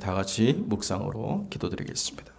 다 같이 묵상으로 기도드리겠습니다.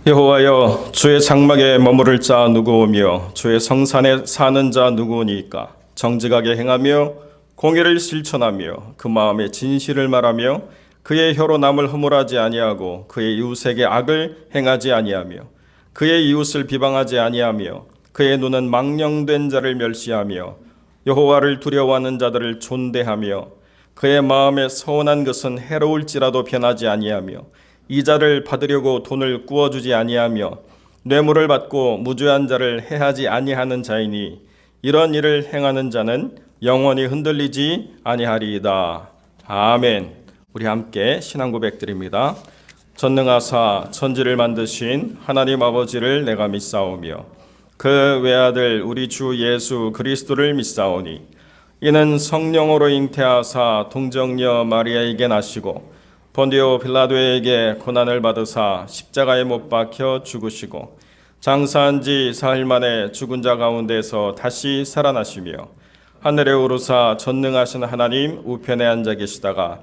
여호와여, 주의 장막에 머무를 자 누구오며 주의 성산에 사는 자 누구오니까? 정직하게 행하며 공의를 실천하며 그 마음에 진실을 말하며 그의 혀로 남을 허물하지 아니하고 그의 이웃에게 악을 행하지 아니하며 그의 이웃을 비방하지 아니하며 그의 눈은 망령된 자를 멸시하며 여호와를 두려워하는 자들을 존대하며 그의 마음에 서운한 것은 해로울지라도 변하지 아니하며 이자를 받으려고 돈을 구워주지 아니하며 뇌물을 받고 무죄한 자를 해하지 아니하는 자이니 이런 일을 행하는 자는 영원히 흔들리지 아니하리이다. 아멘. 우리 함께 신앙 고백드립니다. 전능하사 천지를 만드신 하나님 아버지를 내가 믿사오며 그 외아들 우리 주 예수 그리스도를 믿사오니 이는 성령으로 잉태하사 동정녀 마리아에게 나시고 본디오 빌라도에게 고난을 받으사 십자가에 못 박혀 죽으시고 장사한 지 사흘 만에 죽은 자 가운데서 다시 살아나시며 하늘에 오르사 전능하신 하나님 우편에 앉아 계시다가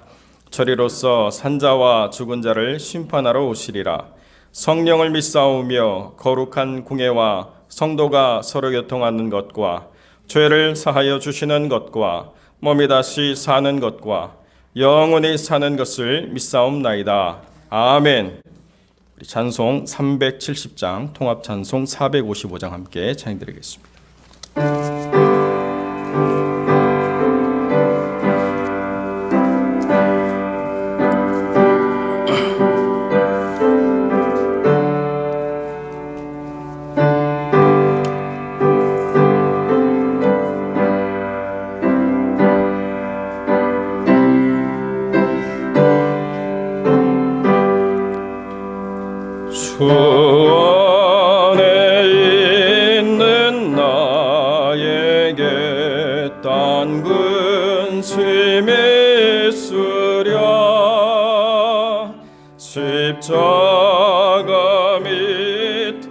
저리로서 산자와 죽은 자를 심판하러 오시리라. 성령을 믿사오며 거룩한 공예와 성도가 서로 교통하는 것과 죄를 사하여 주시는 것과 몸이 다시 사는 것과 영원히 사는 것을 믿사옵나이다. 아멘. 우리 찬송 370장, 통합 찬송 455장 함께 찬양드리겠습니다. 주 안에 있는 나에게 딴 근심이 있으랴. 십자가 밑에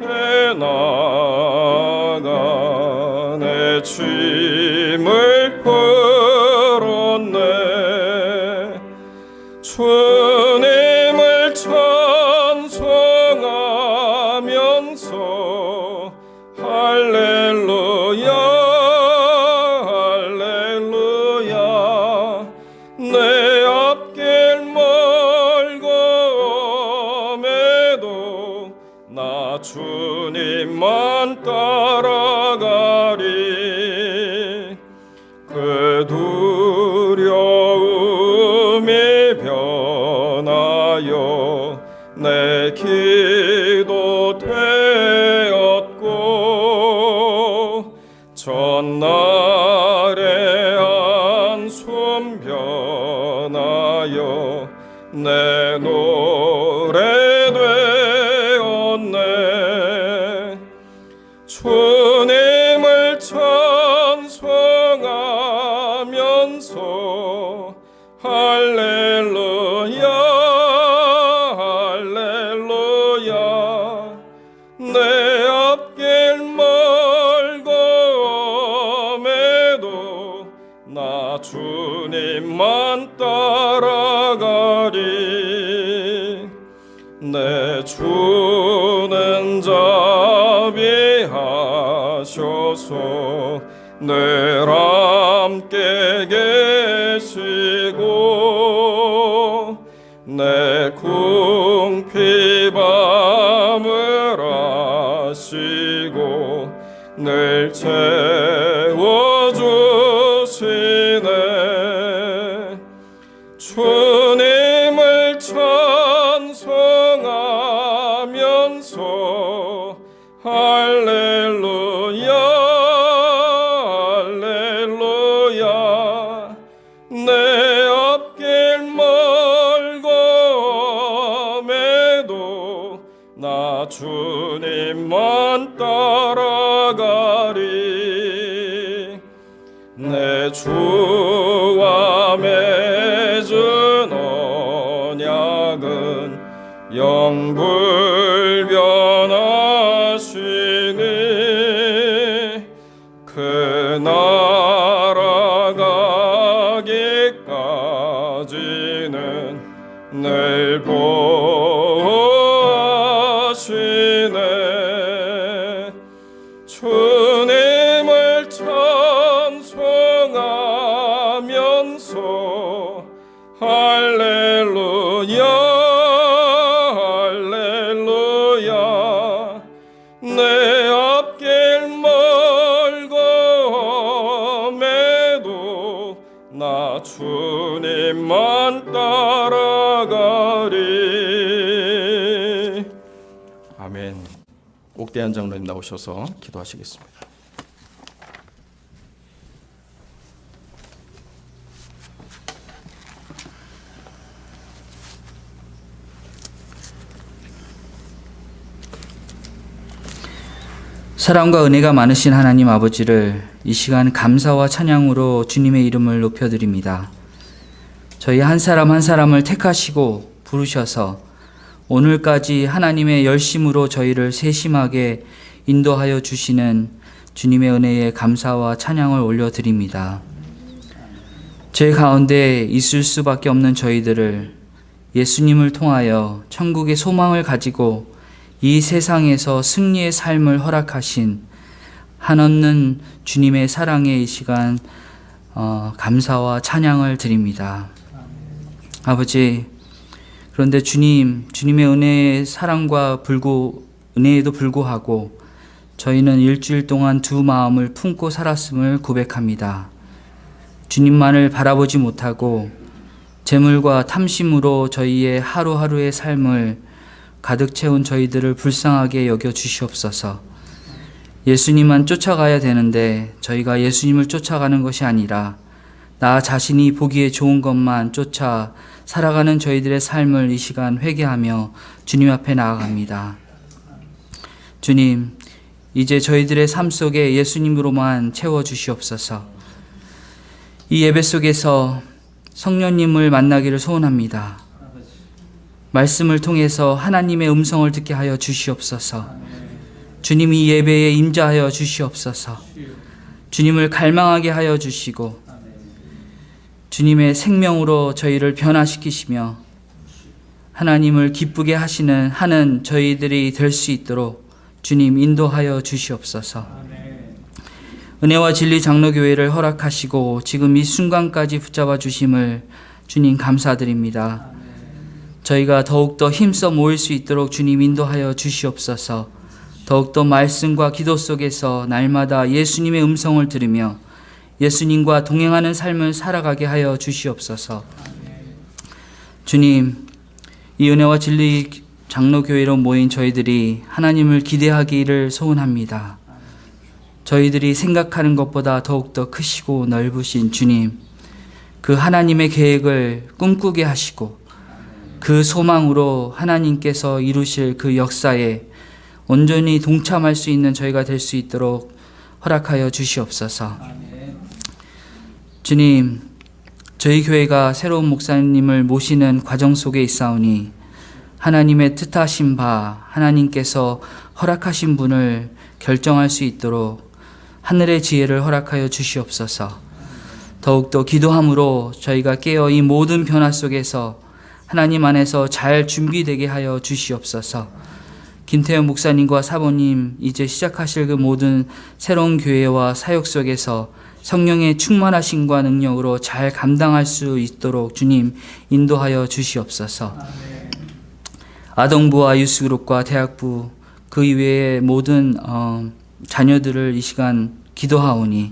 나가 내 짐을 풀었네. 주님을 찬송하면서 할렐루야 할렐루야. 내 앞길 멀고 험해도 나 주님만 따라가리. 그 두려움이 변하여 내 기도 되었고 전날의 안숨 변하여 내 노래 되었네. 주님을 찬송하면서 할렐루야 할렐루야. 내 앞길 멀고 험해도 나 주님만 따라가리. 내 주는 자비하셔서 늘 함께 계시고 내 궁핍함을 아시고 늘 채워주시네. 주님을 찬송하면서 할렐루야 할렐루야. 내 앞길 멀고 주님만 따라가리. 내 주와 맺은 언약은 영불변하시니 그 나라 가기까지는 늘 보시네. 주님을 찬송하면서 할렐루야 할렐루야. 내 앞길 멀고매도 나 주님만 따라가리. 아멘. 옥대한 장로님 나오셔서 기도하시겠습니다. 사랑과 은혜가 많으신 하나님 아버지를 이 시간 감사와 찬양으로 주님의 이름을 높여드립니다. 저희 한 사람 한 사람을 택하시고 부르셔서 오늘까지 하나님의 열심으로 저희를 세심하게 인도하여 주시는 주님의 은혜에 감사와 찬양을 올려드립니다. 제 가운데 있을 수밖에 없는 저희들을 예수님을 통하여 천국의 소망을 가지고 이 세상에서 승리의 삶을 허락하신 한없는 주님의 사랑에 이 시간 감사와 찬양을 드립니다. 아버지, 그런데 주님의 은혜의 사랑과 은혜에도 불구하고 저희는 일주일 동안 두 마음을 품고 살았음을 고백합니다. 주님만을 바라보지 못하고 재물과 탐심으로 저희의 하루하루의 삶을 가득 채운 저희들을 불쌍하게 여겨 주시옵소서. 예수님만 쫓아가야 되는데 저희가 예수님을 쫓아가는 것이 아니라 나 자신이 보기에 좋은 것만 쫓아 살아가는 저희들의 삶을 이 시간 회개하며 주님 앞에 나아갑니다. 주님, 이제 저희들의 삶 속에 예수님으로만 채워주시옵소서. 이 예배 속에서 성령님을 만나기를 소원합니다. 말씀을 통해서 하나님의 음성을 듣게 하여 주시옵소서. 주님이 예배에 임재하여 주시옵소서. 주님을 갈망하게 하여 주시고 주님의 생명으로 저희를 변화시키시며 하나님을 기쁘게 하는 저희들이 될 수 있도록 주님 인도하여 주시옵소서. 은혜와 진리 장로교회를 허락하시고 지금 이 순간까지 붙잡아 주심을 주님 감사드립니다. 저희가 더욱더 힘써 모일 수 있도록 주님 인도하여 주시옵소서. 더욱더 말씀과 기도 속에서 날마다 예수님의 음성을 들으며 예수님과 동행하는 삶을 살아가게 하여 주시옵소서. 주님, 이 은혜와 진리 장로교회로 모인 저희들이 하나님을 기대하기를 소원합니다. 저희들이 생각하는 것보다 더욱더 크시고 넓으신 주님, 그 하나님의 계획을 꿈꾸게 하시고 그 소망으로 하나님께서 이루실 그 역사에 온전히 동참할 수 있는 저희가 될 수 있도록 허락하여 주시옵소서. 주님, 저희 교회가 새로운 목사님을 모시는 과정 속에 있사오니 하나님의 뜻하신 바 하나님께서 허락하신 분을 결정할 수 있도록 하늘의 지혜를 허락하여 주시옵소서. 더욱더 기도함으로 저희가 깨어 이 모든 변화 속에서 하나님 안에서 잘 준비되게 하여 주시옵소서. 김태현 목사님과 사모님 이제 시작하실 그 모든 새로운 교회와 사역 속에서 성령의 충만하심과 능력으로 잘 감당할 수 있도록 주님 인도하여 주시옵소서. 아동부와 유스그룹과 대학부 그 이외의 모든 자녀들을 이 시간 기도하오니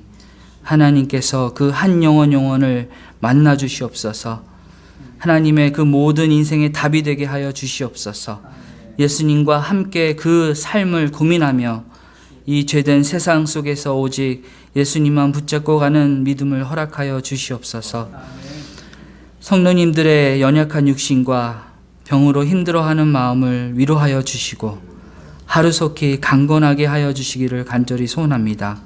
하나님께서 그 한 영혼을 만나 주시옵소서. 하나님의 그 모든 인생의 답이 되게 하여 주시옵소서. 예수님과 함께 그 삶을 고민하며 이 죄된 세상 속에서 오직 예수님만 붙잡고 가는 믿음을 허락하여 주시옵소서. 성도님들의 연약한 육신과 병으로 힘들어하는 마음을 위로하여 주시고 하루속히 강건하게 하여 주시기를 간절히 소원합니다.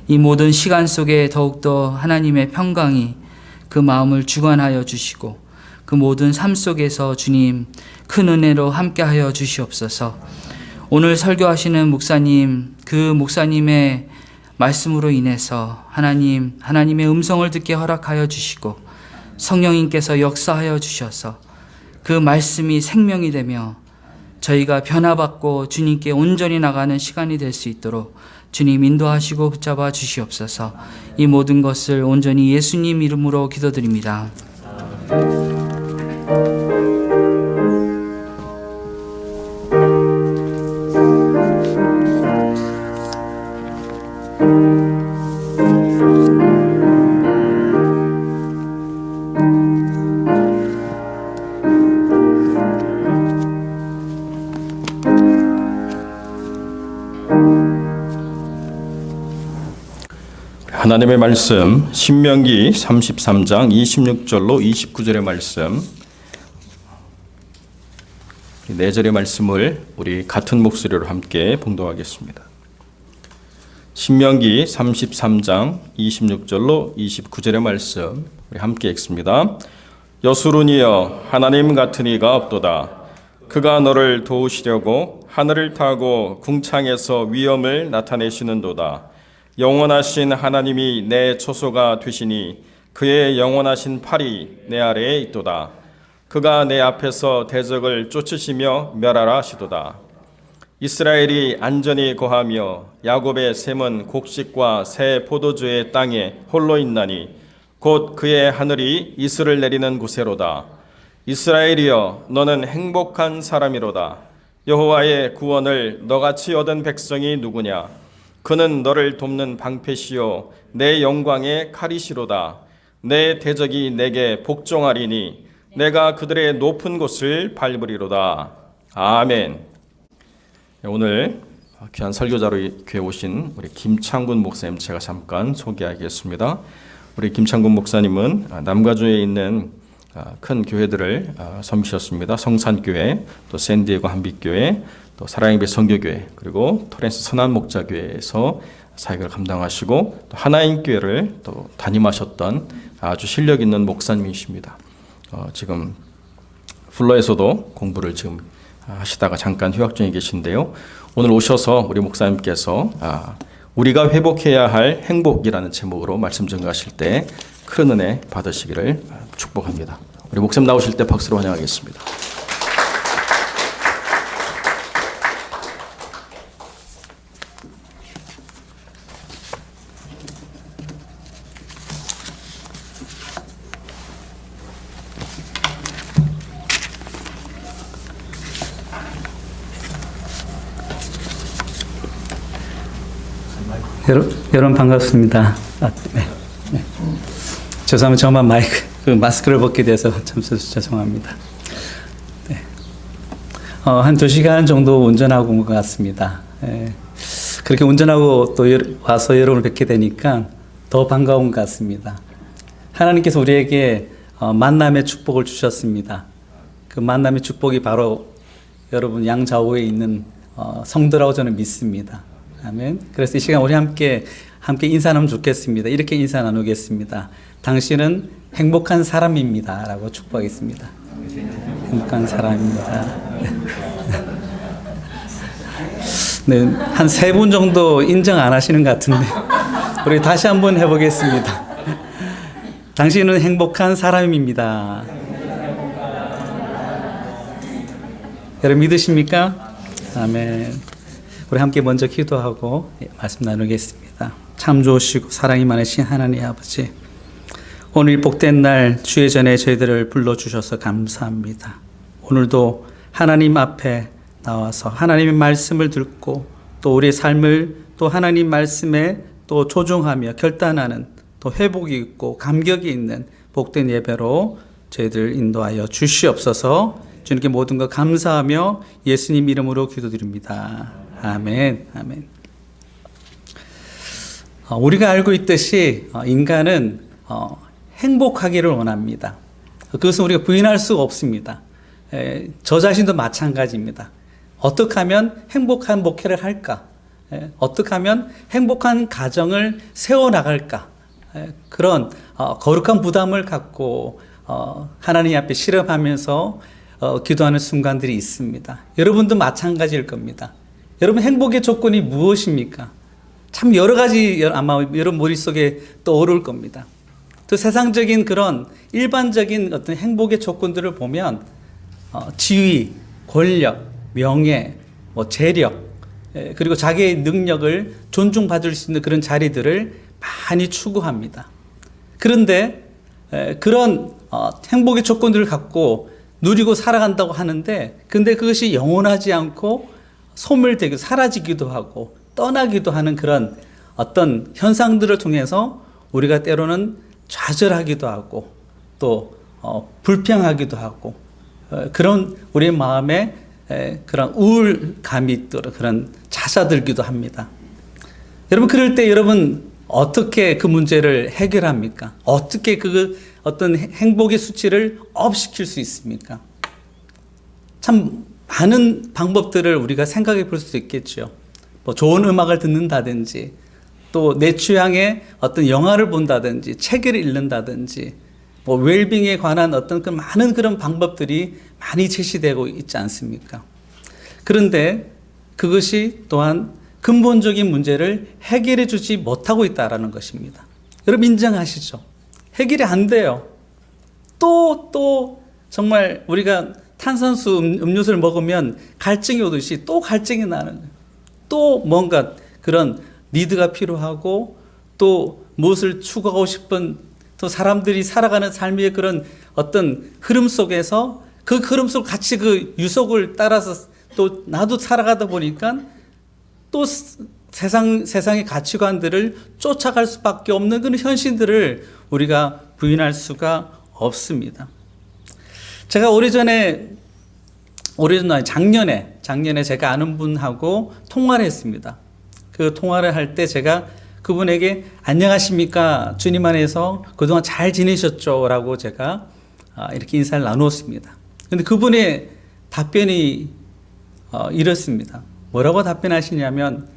이 모든 시간 속에 더욱더 하나님의 평강이 그 마음을 주관하여 주시고 그 모든 삶 속에서 주님 큰 은혜로 함께하여 주시옵소서. 오늘 설교하시는 목사님, 그 목사님의 말씀으로 인해서 하나님의 음성을 듣게 허락하여 주시고 성령님께서 역사하여 주셔서 그 말씀이 생명이 되며 저희가 변화받고 주님께 온전히 나가는 시간이 될 수 있도록 주님 인도하시고 붙잡아 주시옵소서. 이 모든 것을 온전히 예수님 이름으로 기도드립니다. 하나님의 말씀 신명기 33장 26절로 29절의 말씀, 네 절의 말씀을 우리 같은 목소리로 함께 봉독하겠습니다. 신명기 33장 26절로 29절의 말씀 우리 함께 읽습니다. 여수론이여 하나님 같은 이가 없도다. 그가 너를 도우시려고 하늘을 타고 궁창에서 위엄을 나타내시는도다. 영원하신 하나님이 내 초소가 되시니 그의 영원하신 팔이 내 아래에 있도다. 그가 내 앞에서 대적을 쫓으시며 멸하라 하시도다. 이스라엘이 안전히 거하며 야곱의 샘은 곡식과 새 포도주의 땅에 홀로 있나니 곧 그의 하늘이 이슬을 내리는 곳에로다. 이스라엘이여 너는 행복한 사람이로다. 여호와의 구원을 너같이 얻은 백성이 누구냐? 그는 너를 돕는 방패시요 내 영광의 칼이시로다. 내 대적이 내게 복종하리니 내가 그들의 높은 곳을 밟으리로다. 아멘. 오늘 귀한 설교자로 교회 오신 우리 김창군 목사님 제가 잠깐 소개하겠습니다. 우리 김창군 목사님은 남가주에 있는 큰 교회들을 섬기셨습니다. 성산교회, 또 샌디에고 한빛교회, 또 사랑의 배 선교교회, 그리고 토렌스 선한목자교회에서 사역을 감당하시고 또 하나인교회를 또 담임하셨던 아주 실력 있는 목사님이십니다. 지금 플러에서도 공부를 지금 하시다가 잠깐 휴학 중에 계신데요. 오늘 오셔서 우리 목사님께서 우리가 회복해야 할 행복이라는 제목으로 말씀 전가하실 때 큰 은혜 받으시기를 축복합니다. 우리 목사님 나오실 때 박수로 환영하겠습니다. 여러분 반갑습니다. 네. 죄송합니다. 저만 마스크를 벗게 돼서 참 죄송합니다. 네. 한 2시간 정도 운전하고 온 것 같습니다. 그렇게 운전하고 또 와서 여러분을 뵙게 되니까 더 반가운 것 같습니다. 하나님께서 우리에게 만남의 축복을 주셨습니다. 그 만남의 축복이 바로 여러분 양좌우에 있는 성도라고 저는 믿습니다. 아멘. 그래서 이 시간 우리 함께 인사 나누면 좋겠습니다. 이렇게 인사 나누겠습니다. 당신은 행복한 사람입니다. 라고 축복하겠습니다. 행복한 사람입니다. 네, 한 3분 정도 인정 안 하시는 것 같은데 우리 다시 한번 해보겠습니다. 당신은 행복한 사람입니다. 여러분 믿으십니까? 아멘. 우리 함께 먼저 기도하고 말씀 나누겠습니다. 참 좋으시고 사랑이 많으신 하나님 아버지, 오늘 복된 날 주의 전에 저희들을 불러주셔서 감사합니다. 오늘도 하나님 앞에 나와서 하나님의 말씀을 듣고 또 우리의 삶을 또 하나님 말씀에 또 조종하며 결단하는 또 회복이 있고 감격이 있는 복된 예배로 저희들 인도하여 주시옵소서. 주님께 모든 것 감사하며 예수님 이름으로 기도드립니다. 아멘. 아멘. 우리가 알고 있듯이 인간은 행복하기를 원합니다. 그것은 우리가 부인할 수가 없습니다. 저 자신도 마찬가지입니다. 어떻게 하면 행복한 목회를 할까? 어떻게 하면 행복한 가정을 세워나갈까? 그런 거룩한 부담을 갖고 하나님 앞에 실험하면서 기도하는 순간들이 있습니다. 여러분도 마찬가지일 겁니다. 여러분 행복의 조건이 무엇입니까? 참 여러 가지 아마 여러분 머릿속에 떠오를 겁니다. 또 세상적인 그런 일반적인 어떤 행복의 조건들을 보면 지위, 권력, 명예, 재력, 그리고 자기의 능력을 존중받을 수 있는 그런 자리들을 많이 추구합니다. 그런데 그런 행복의 조건들을 갖고 누리고 살아간다고 하는데, 근데 그것이 영원하지 않고 소멸되고 사라지기도 하고 떠나기도 하는 그런 어떤 현상들을 통해서 우리가 때로는 좌절하기도 하고 또 불평하기도 하고 그런 우리의 마음에 그런 우울감이 또 그런 찾아들기도 합니다. 여러분, 그럴 때 여러분 어떻게 그 문제를 해결합니까? 어떻게 그 어떤 행복의 수치를 업시킬 수 있습니까? 참 많은 방법들을 우리가 생각해 볼 수 있겠죠. 뭐 좋은 음악을 듣는다든지, 또 내 취향의 어떤 영화를 본다든지, 책을 읽는다든지, 뭐 웰빙에 관한 어떤 그 많은 그런 방법들이 많이 제시되고 있지 않습니까? 그런데 그것이 또한 근본적인 문제를 해결해 주지 못하고 있다는 것입니다. 여러분 인정하시죠? 해결이 안 돼요. 또 정말 우리가 탄산수 음료수를 먹으면 갈증이 오듯이 또 갈증이 나는 거예요. 또 뭔가 그런 니드가 필요하고 또 무엇을 추구하고 싶은 또 사람들이 살아가는 삶의 그런 어떤 흐름 속에서 그 흐름 속 같이 그 유속을 따라서 또 나도 살아가다 보니까 또 세상의 가치관들을 쫓아갈 수밖에 없는 그런 현실들을 우리가 부인할 수가 없습니다. 제가 작년에 제가 아는 분하고 통화를 했습니다. 그 통화를 할 때 제가 그분에게 안녕하십니까? 주님 안에서 그동안 잘 지내셨죠? 라고 제가 이렇게 인사를 나누었습니다. 근데 그분의 답변이 이렇습니다. 뭐라고 답변하시냐면,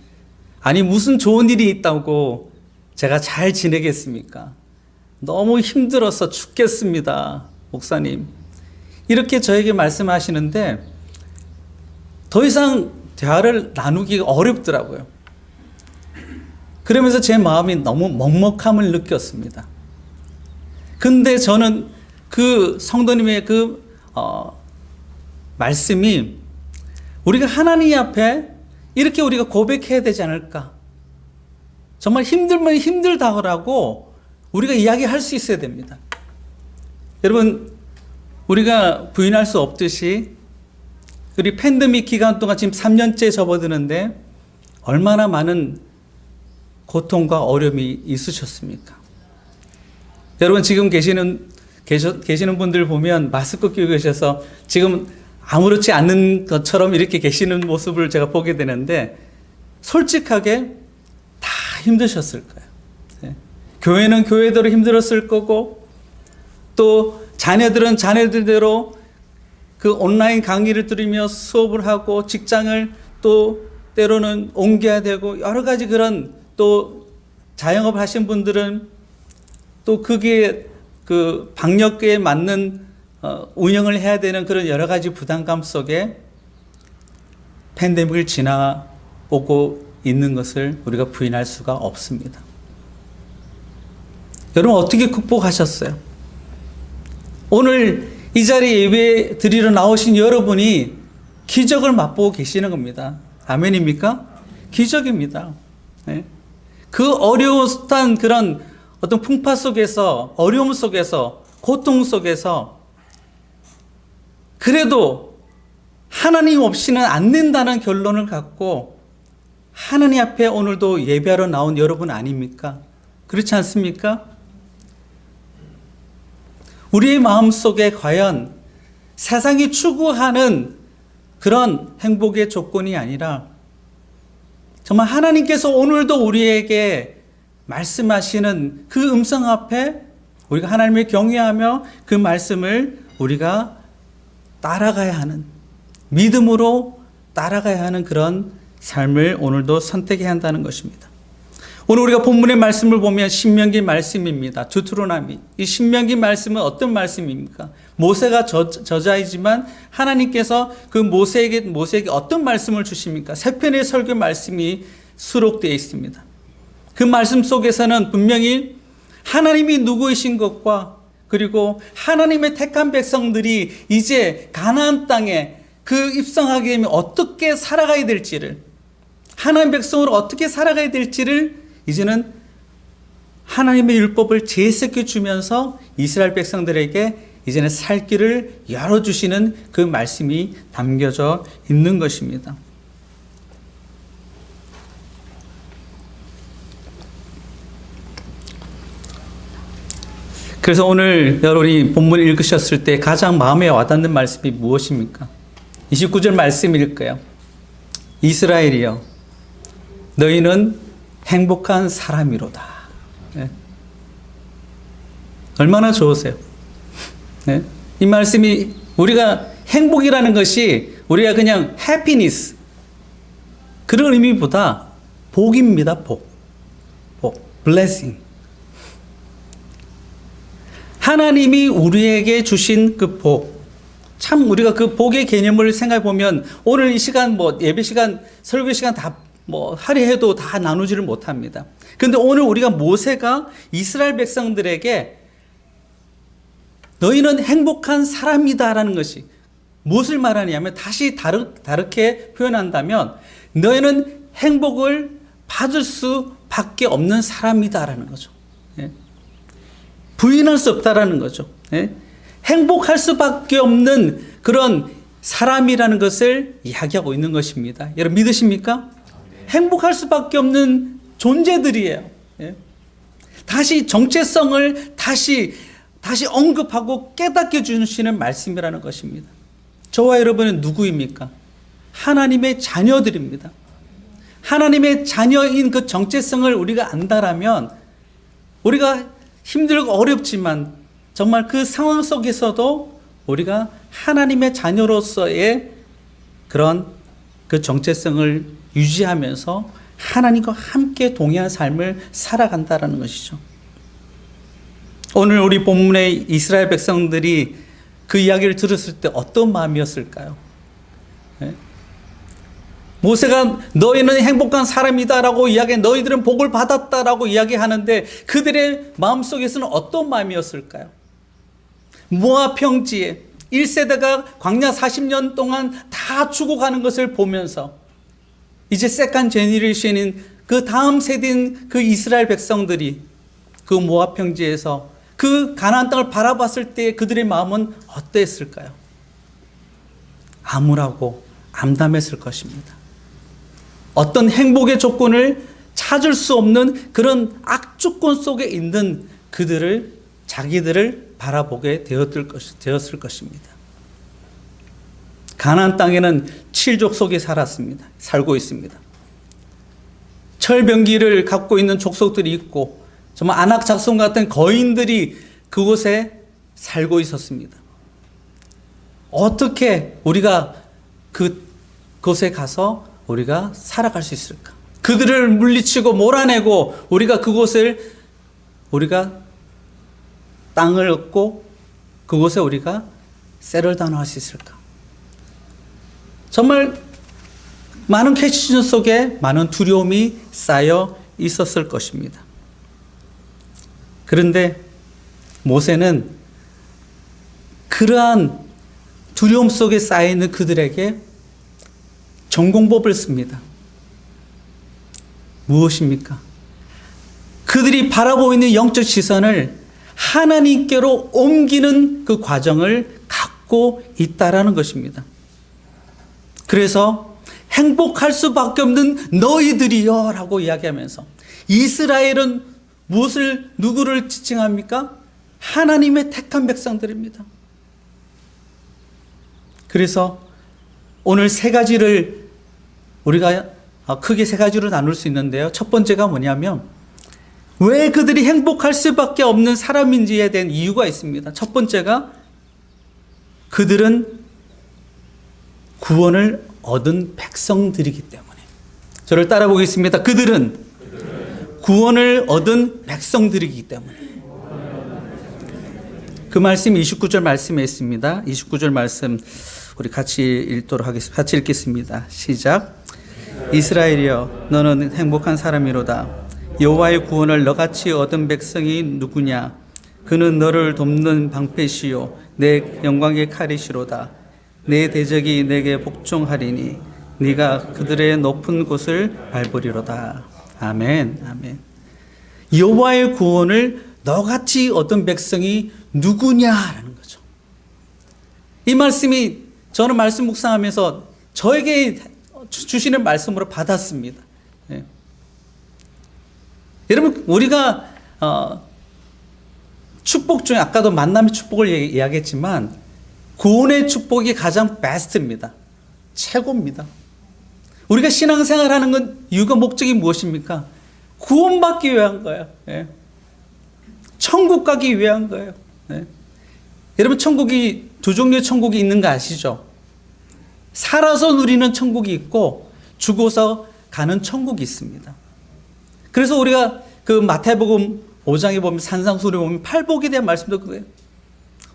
아니 무슨 좋은 일이 있다고 제가 잘 지내겠습니까? 너무 힘들어서 죽겠습니다, 목사님. 이렇게 저에게 말씀하시는데 더 이상 대화를 나누기가 어렵더라고요. 그러면서 제 마음이 너무 먹먹함을 느꼈습니다. 근데 저는 그 성도님의 그 말씀이 우리가 하나님 앞에 이렇게 우리가 고백해야 되지 않을까? 정말 힘들면 힘들다고 우리가 이야기할 수 있어야 됩니다. 여러분, 우리가 부인할 수 없듯이 우리 팬데믹 기간 동안 지금 3년째 접어드는데 얼마나 많은 고통과 어려움이 있으셨습니까? 여러분, 지금 계시는 분들 보면 마스크 끼고 계셔서 지금 아무렇지 않는 것처럼 이렇게 계시는 모습을 제가 보게 되는데 솔직하게 다 힘드셨을 거예요. 네. 교회는 교회대로 힘들었을 거고 또 자녀들은 자녀들대로 그 온라인 강의를 들으며 수업을 하고 직장을 또 때로는 옮겨야 되고 여러 가지 그런 또 자영업을 하신 분들은 또 그게 그 방역에 맞는 운영을 해야 되는 그런 여러 가지 부담감 속에 팬데믹을 지나오고 있는 것을 우리가 부인할 수가 없습니다. 여러분 어떻게 극복하셨어요? 오늘 이 자리에 예배 드리러 나오신 여러분이 기적을 맛보고 계시는 겁니다. 아멘입니까? 기적입니다. 네. 그 어려운 그런 어떤 풍파 속에서, 어려움 속에서, 고통 속에서 그래도 하나님 없이는 안 된다는 결론을 갖고 하나님 앞에 오늘도 예배하러 나온 여러분 아닙니까? 그렇지 않습니까? 우리의 마음속에 과연 세상이 추구하는 그런 행복의 조건이 아니라 정말 하나님께서 오늘도 우리에게 말씀하시는 그 음성 앞에 우리가 하나님을 경외하며 그 말씀을 우리가 따라가야 하는, 믿음으로 따라가야 하는 그런 삶을 오늘도 선택해야 한다는 것입니다. 오늘 우리가 본문의 말씀을 보면 신명기 말씀입니다. 두트로나미. 이 신명기 말씀은 어떤 말씀입니까? 모세가 저자이지만 하나님께서 그 모세에게 어떤 말씀을 주십니까? 세 편의 설교 말씀이 수록되어 있습니다. 그 말씀 속에서는 분명히 하나님이 누구이신 것과 그리고 하나님의 택한 백성들이 이제 가나안 땅에 그 입성하게 되면 어떻게 살아가야 될지를, 하나님 백성으로 어떻게 살아가야 될지를 이제는 하나님의 율법을 재해석해 주면서 이스라엘 백성들에게 이제는 살 길을 열어주시는 그 말씀이 담겨져 있는 것입니다. 그래서 오늘 여러분이 본문을 읽으셨을 때 가장 마음에 와닿는 말씀이 무엇입니까? 29절 말씀일 거예요. 이스라엘이여, 너희는 행복한 사람이로다. 네. 얼마나 좋으세요? 네. 이 말씀이 우리가 행복이라는 것이 우리가 그냥 해피니스 그런 의미보다 복입니다. 복, blessing. 하나님이 우리에게 주신 그 복, 참 우리가 그 복의 개념을 생각해 보면 오늘 이 시간 예배 시간, 설교 시간 다 하려 해도 다 나누지를 못합니다. 그런데 오늘 우리가 모세가 이스라엘 백성들에게 너희는 행복한 사람이다라는 것이 무엇을 말하냐면 다시 다르게 표현한다면 너희는 행복을 받을 수밖에 없는 사람이다라는 거죠. 부인할 수 없다라는 거죠. 행복할 수밖에 없는 그런 사람이라는 것을 이야기하고 있는 것입니다. 여러분 믿으십니까? 행복할 수밖에 없는 존재들이에요. 다시 정체성을 다시 언급하고 깨닫게 주시는 말씀이라는 것입니다. 저와 여러분은 누구입니까? 하나님의 자녀들입니다. 하나님의 자녀인 그 정체성을 우리가 안다라면 우리가 힘들고 어렵지만 정말 그 상황 속에서도 우리가 하나님의 자녀로서의 그런 그 정체성을 유지하면서 하나님과 함께 동행한 삶을 살아간다라는 것이죠. 오늘 우리 본문의 이스라엘 백성들이 그 이야기를 들었을 때 어떤 마음이었을까요? 모세가 너희는 행복한 사람이다라고 이야기해, 너희들은 복을 받았다라고 이야기하는데 그들의 마음속에서는 어떤 마음이었을까요? 모압 평지에 1세대가 광야 40년 동안 다 죽어가는 것을 보면서 이제 세컨 제너레이션인 그 다음 세대인 그 이스라엘 백성들이 그 모압 평지에서 그 가나안 땅을 바라봤을 때 그들의 마음은 어땠을까요? 암울하고 암담했을 것입니다. 어떤 행복의 조건을 찾을 수 없는 그런 악조건 속에 있는 자기들을 바라보게 되었을 것입니다. 가나안 땅에는 7족 속에 살고 있습니다. 철병기를 갖고 있는 족속들이 있고 정말 안악작손 같은 거인들이 그곳에 살고 있었습니다. 어떻게 우리가 그곳에 가서 우리가 살아갈 수 있을까? 그들을 물리치고 몰아내고 우리가 땅을 얻고 그곳에 우리가 세럴다운할 수 있을까? 정말 많은 퀘스천 속에 많은 두려움이 쌓여 있었을 것입니다. 그런데 모세는 그러한 두려움 속에 쌓여있는 그들에게 전공법을 씁니다. 무엇입니까? 그들이 바라보고 있는 영적 시선을 하나님께로 옮기는 그 과정을 갖고 있다라는 것입니다. 그래서 행복할 수밖에 없는 너희들이여 라고 이야기하면서 이스라엘은 누구를 지칭합니까? 하나님의 택한 백성들입니다. 그래서 오늘 세 가지를 우리가 크게 세 가지로 나눌 수 있는데요. 첫 번째가 뭐냐면 왜 그들이 행복할 수밖에 없는 사람인지에 대한 이유가 있습니다. 첫 번째가 그들은 구원을 얻은 백성들이기 때문에. 저를 따라 보겠습니다. 그들은 구원을 얻은 백성들이기 때문에. 그 말씀 29절 말씀에 있습니다. 29절 말씀 우리 같이 읽도록 하겠습니다. 같이 읽겠습니다. 시작. 이스라엘이여 너는 행복한 사람이로다. 여호와의 구원을 너같이 얻은 백성이 누구냐? 그는 너를 돕는 방패시요 내 영광의 칼이시로다. 내 대적이 내게 복종하리니 네가 그들의 높은 곳을 밟으리로다. 아멘. 아멘. 여호와의 구원을 너같이 얻은 백성이 누구냐라는 거죠. 이 말씀이 저는 말씀 묵상하면서 저에게 주시는 말씀으로 받았습니다. 예. 여러분 우리가 축복 중에 아까도 만남의 축복을 이야기했지만 구원의 축복이 가장 베스트입니다. 최고입니다. 우리가 신앙생활하는 건 이유가 목적이 무엇입니까? 구원받기 위한 거예요. 예. 천국 가기 위한 거예요. 예. 여러분 천국이 두 종류의 천국이 있는 거 아시죠? 살아서 누리는 천국이 있고 죽어서 가는 천국이 있습니다. 그래서 우리가 그 마태복음 5장에 보면 산상수훈에 보면 팔복에 대한 말씀도 그거예요.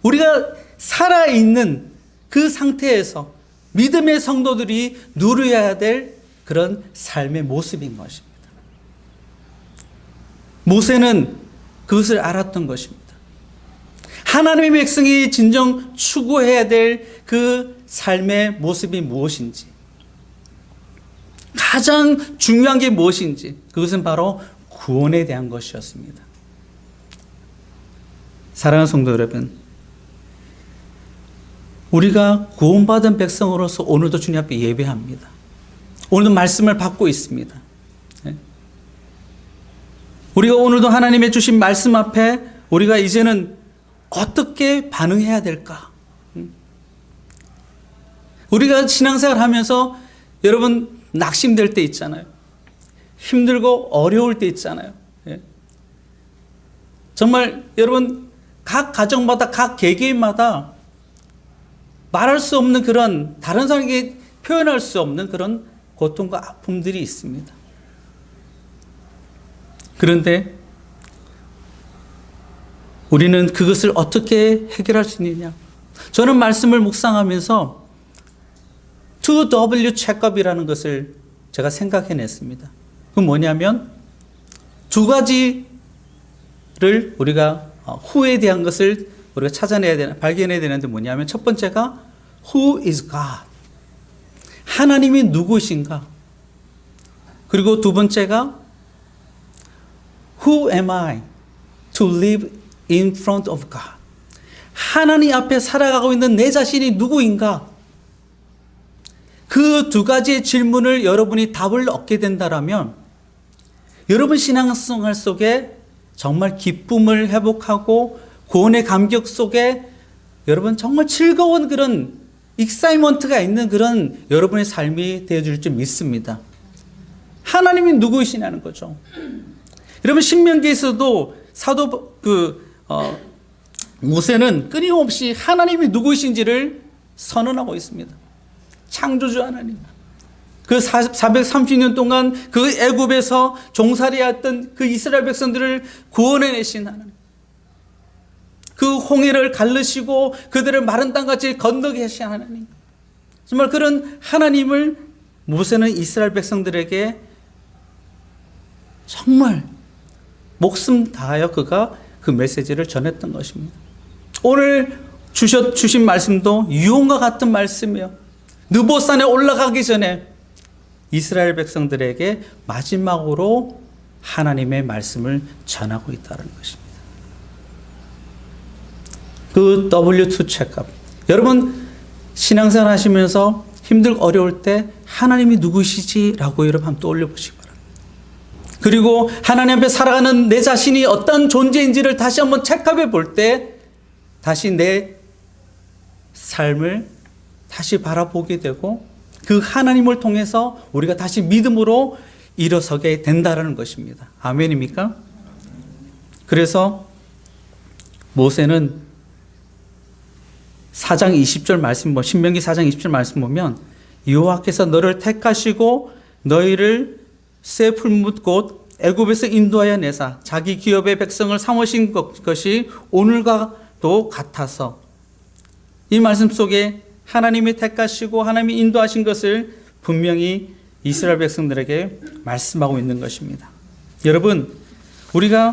우리가 살아있는 그 상태에서 믿음의 성도들이 누려야 될 그런 삶의 모습인 것입니다. 모세는 그것을 알았던 것입니다. 하나님의 백성이 진정 추구해야 될 그 삶의 모습이 무엇인지, 가장 중요한 게 무엇인지, 그것은 바로 구원에 대한 것이었습니다. 사랑하는 성도 여러분, 우리가 구원받은 백성으로서 오늘도 주님 앞에 예배합니다. 오늘도 말씀을 받고 있습니다. 우리가 오늘도 하나님의 주신 말씀 앞에 우리가 이제는 어떻게 반응해야 될까? 우리가 신앙생활 하면서 여러분 낙심될 때 있잖아요. 힘들고 어려울 때 있잖아요. 정말 여러분 각 가정마다 각 개개인마다 말할 수 없는 그런 다른 사람에게 표현할 수 없는 그런 고통과 아픔들이 있습니다. 그런데 우리는 그것을 어떻게 해결할 수 있느냐? 저는 말씀을 묵상하면서 2W 체크업이라는 것을 제가 생각해냈습니다. 그건 뭐냐면 두 가지를 우리가 후에 대한 것을 우리가 찾아내야 되는, 발견해야 되는데 뭐냐면 첫 번째가 Who is God? 하나님이 누구이신가? 그리고 두 번째가 Who am I to live in front of God? 하나님 앞에 살아가고 있는 내 자신이 누구인가? 그 두 가지의 질문을 여러분이 답을 얻게 된다면 여러분 신앙생활 속에 정말 기쁨을 회복하고 구원의 감격 속에 여러분 정말 즐거운 그런 익사이먼트가 있는 그런 여러분의 삶이 되어줄 줄 믿습니다. 하나님이 누구이시냐는 거죠. 여러분 신명기에서도 사도 모세는 끊임없이 하나님이 누구이신지를 선언하고 있습니다. 창조주 하나님. 그 430년 동안 그 애굽에서 종살이했던 그 이스라엘 백성들을 구원해내신 하나님. 그 홍해를 갈르시고 그들을 마른 땅같이 건너게 하신 하나님. 정말 그런 하나님을 모세는 이스라엘 백성들에게 정말 목숨 다하여 그가 그 메시지를 전했던 것입니다. 오늘 주신 말씀도 유언과 같은 말씀이에요. 느보산에 올라가기 전에 이스라엘 백성들에게 마지막으로 하나님의 말씀을 전하고 있다는 것입니다. 그 W2 체크업. 여러분 신앙생활 하시면서 힘들고 어려울 때 하나님이 누구시지라고 여러분 한번 떠올려 보시기 바랍니다. 그리고 하나님 앞에 살아가는 내 자신이 어떤 존재인지를 다시 한번 체크해 볼 때 다시 내 삶을 다시 바라보게 되고 그 하나님을 통해서 우리가 다시 믿음으로 일어서게 된다는 것입니다. 아멘입니까? 그래서 모세는 4장 20절 말씀, 신명기 4장 20절 말씀 보면 여호와께서 너를 택하시고 너희를 새 풀무 곧 애굽에서 인도하여 내사 자기 기업의 백성을 삼으신 것이 오늘과도 같아서 이 말씀 속에 하나님이 택하시고 하나님이 인도하신 것을 분명히 이스라엘 백성들에게 말씀하고 있는 것입니다. 여러분, 우리가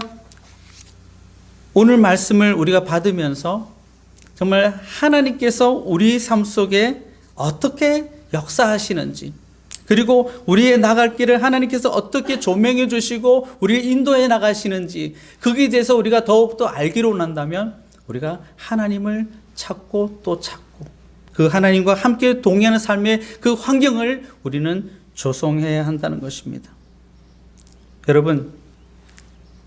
오늘 말씀을 우리가 받으면서 정말 하나님께서 우리 삶 속에 어떻게 역사하시는지, 그리고 우리의 나갈 길을 하나님께서 어떻게 조명해 주시고 우리를 인도해 나가시는지, 거기에 대해서 우리가 더욱더 알기로 원한다면 우리가 하나님을 찾고 또 찾고 그 하나님과 함께 동행하는 삶의 그 환경을 우리는 조성해야 한다는 것입니다. 여러분,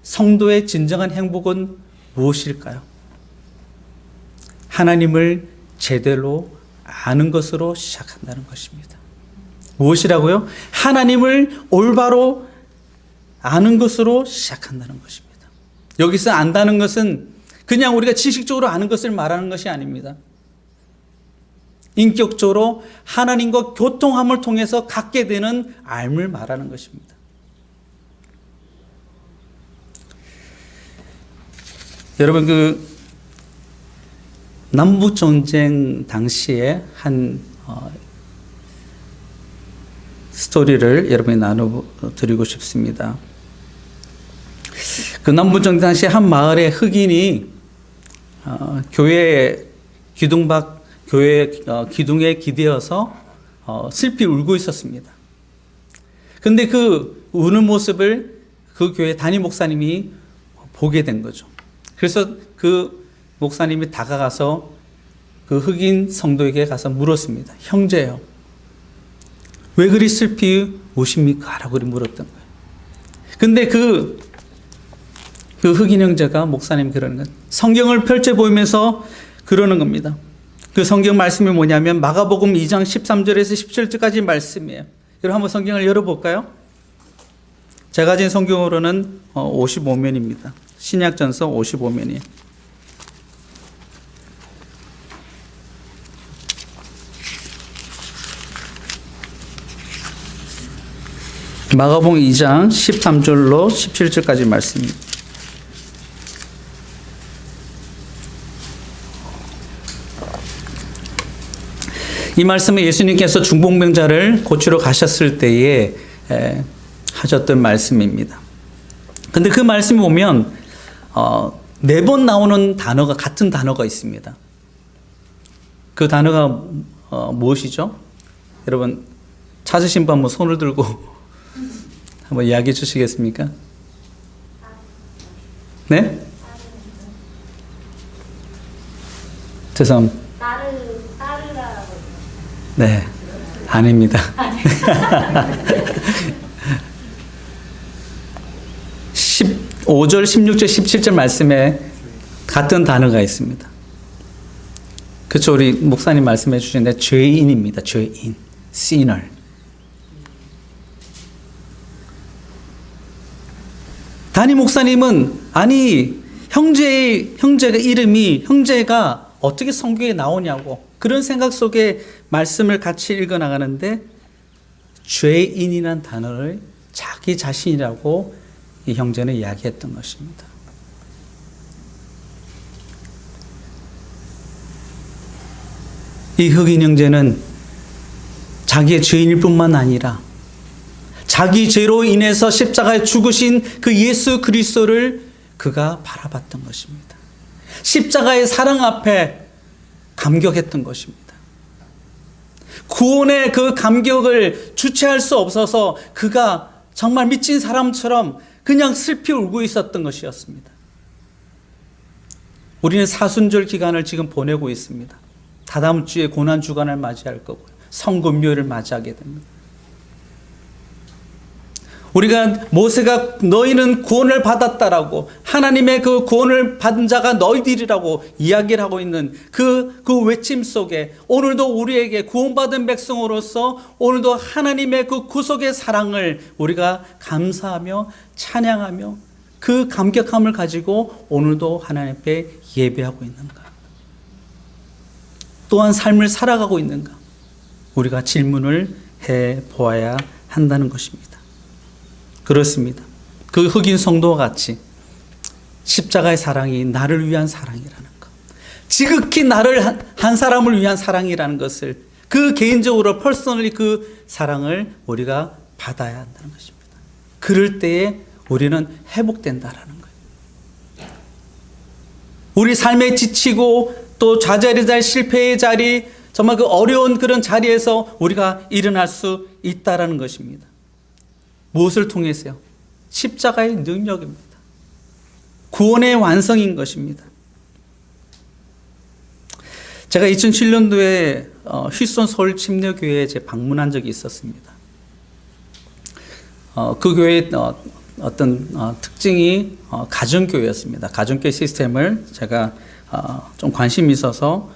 성도의 진정한 행복은 무엇일까요? 하나님을 제대로 아는 것으로 시작한다는 것입니다. 무엇이라고요? 하나님을 올바로 아는 것으로 시작한다는 것입니다. 여기서 안다는 것은 그냥 우리가 지식적으로 아는 것을 말하는 것이 아닙니다. 인격적으로 하나님과 교통함을 통해서 갖게 되는 알을 말하는 것입니다. 여러분, 그 남북 전쟁 당시에 한 스토리를 여러분이 나눠드리고 싶습니다. 그 남북 전쟁 당시에 한 마을의 흑인이 교회 기둥에 기대어서 슬피 울고 있었습니다. 그런데 그 우는 모습을 그 교회 담임 목사님이 보게 된 거죠. 그래서 그 목사님이 다가가서 그 흑인 성도에게 가서 물었습니다. 형제요, 왜 그리 슬피 우십니까? 라고 물었던 거예요. 근데 그 흑인 형제가 목사님 그러는 건 성경을 펼쳐 보이면서 그러는 겁니다. 그 성경 말씀이 뭐냐면 마가복음 2장 13절에서 17절까지 말씀이에요. 여러분 한번 성경을 열어볼까요? 제가 가진 성경으로는 55면입니다. 신약전서 55면이에요. 마가복음 2장 13절로 17절까지 말씀입니다. 이 말씀은 예수님께서 중풍병자를 고치러 가셨을 때에 하셨던 말씀입니다. 근데 그 말씀을 보면 4번 나오는 단어가 같은 단어가 있습니다. 그 단어가 무엇이죠? 여러분 찾으신 분 한번 손을 들고 한번 이야기해 주시겠습니까? 네? 죄송합니다. 따르라고. 네, 아닙니다. 15절, 16절, 17절 말씀에 같은 단어가 있습니다. 그렇죠, 우리 목사님 말씀해 주시는데 죄인입니다. 죄인, sinner. 담임 목사님은 아니 형제가 이름이 형제가 어떻게 성경에 나오냐고 그런 생각 속에 말씀을 같이 읽어 나가는데 죄인이란 단어를 자기 자신이라고 이 형제는 이야기했던 것입니다. 이 흑인 형제는 자기의 죄인일 뿐만 아니라 자기 죄로 인해서 십자가에 죽으신 그 예수 그리스도를 그가 바라봤던 것입니다. 십자가의 사랑 앞에 감격했던 것입니다. 구원의 그 감격을 주체할 수 없어서 그가 정말 미친 사람처럼 그냥 슬피 울고 있었던 것이었습니다. 우리는 사순절 기간을 지금 보내고 있습니다. 다다음 주에 고난 주간을 맞이할 거고요. 성금요일을 맞이하게 됩니다. 우리가 모세가 너희는 구원을 받았다라고 하나님의 그 구원을 받은 자가 너희들이라고 이야기를 하고 있는 그 외침 속에 오늘도 우리에게 구원받은 백성으로서 오늘도 하나님의 그 구속의 사랑을 우리가 감사하며 찬양하며 그 감격함을 가지고 오늘도 하나님 앞에 예배하고 있는가? 또한 삶을 살아가고 있는가? 우리가 질문을 해 보아야 한다는 것입니다. 그렇습니다. 그 흑인 성도와 같이 십자가의 사랑이 나를 위한 사랑이라는 것, 지극히 나를 한 사람을 위한 사랑이라는 것을, 그 개인적으로 퍼스널리 그 사랑을 우리가 받아야 한다는 것입니다. 그럴 때에 우리는 회복된다라는 거예요. 우리 삶에 지치고 또 좌절의 자리, 실패의 자리, 정말 그 어려운 그런 자리에서 우리가 일어날 수 있다라는 것입니다. 무엇을 통해서요? 십자가의 능력입니다. 구원의 완성인 것입니다. 제가 2007년도에 휘손 서울 침례교회에 방문한 적이 있었습니다. 그 교회의 어떤 특징이 가정교회였습니다. 가정교회 시스템을 제가 좀 관심이 있어서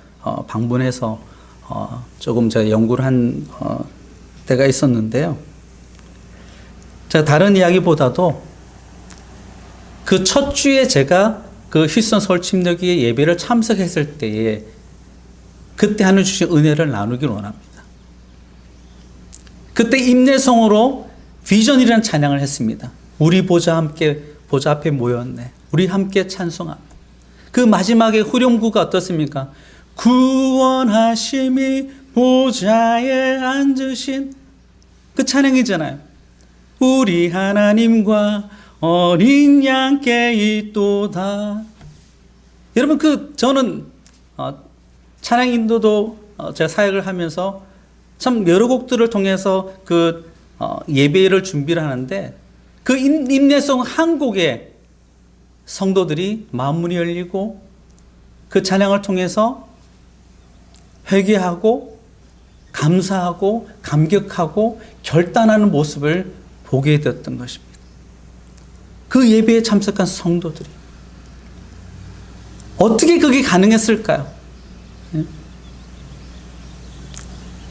방문해서 조금 제가 연구를 한 때가 있었는데요. 제가 다른 이야기보다도 그 첫 주에 제가 그 휘손 서울 침례교회 예배를 참석했을 때에 그때 하나님 주신 은혜를 나누길 원합니다. 그때 임내성으로 비전이라는 찬양을 했습니다. 우리 보좌 앞에 모였네. 우리 함께 찬송합니다. 그 마지막에 후렴구가 어떻습니까? 구원하심이 보좌에 앉으신 그 찬양이잖아요. 우리 하나님과 어린 양께 있도다. 여러분, 저는 찬양 인도도 제가 사역을 하면서 참 여러 곡들을 통해서 예배를 준비를 하는데, 그 임내성 한 곡에 성도들이 마음문이 열리고 그 찬양을 통해서 회개하고 감사하고 감격하고 결단하는 모습을 보게 되었던 것입니다. 그 예배에 참석한 성도들이 어떻게 그게 가능했을까요?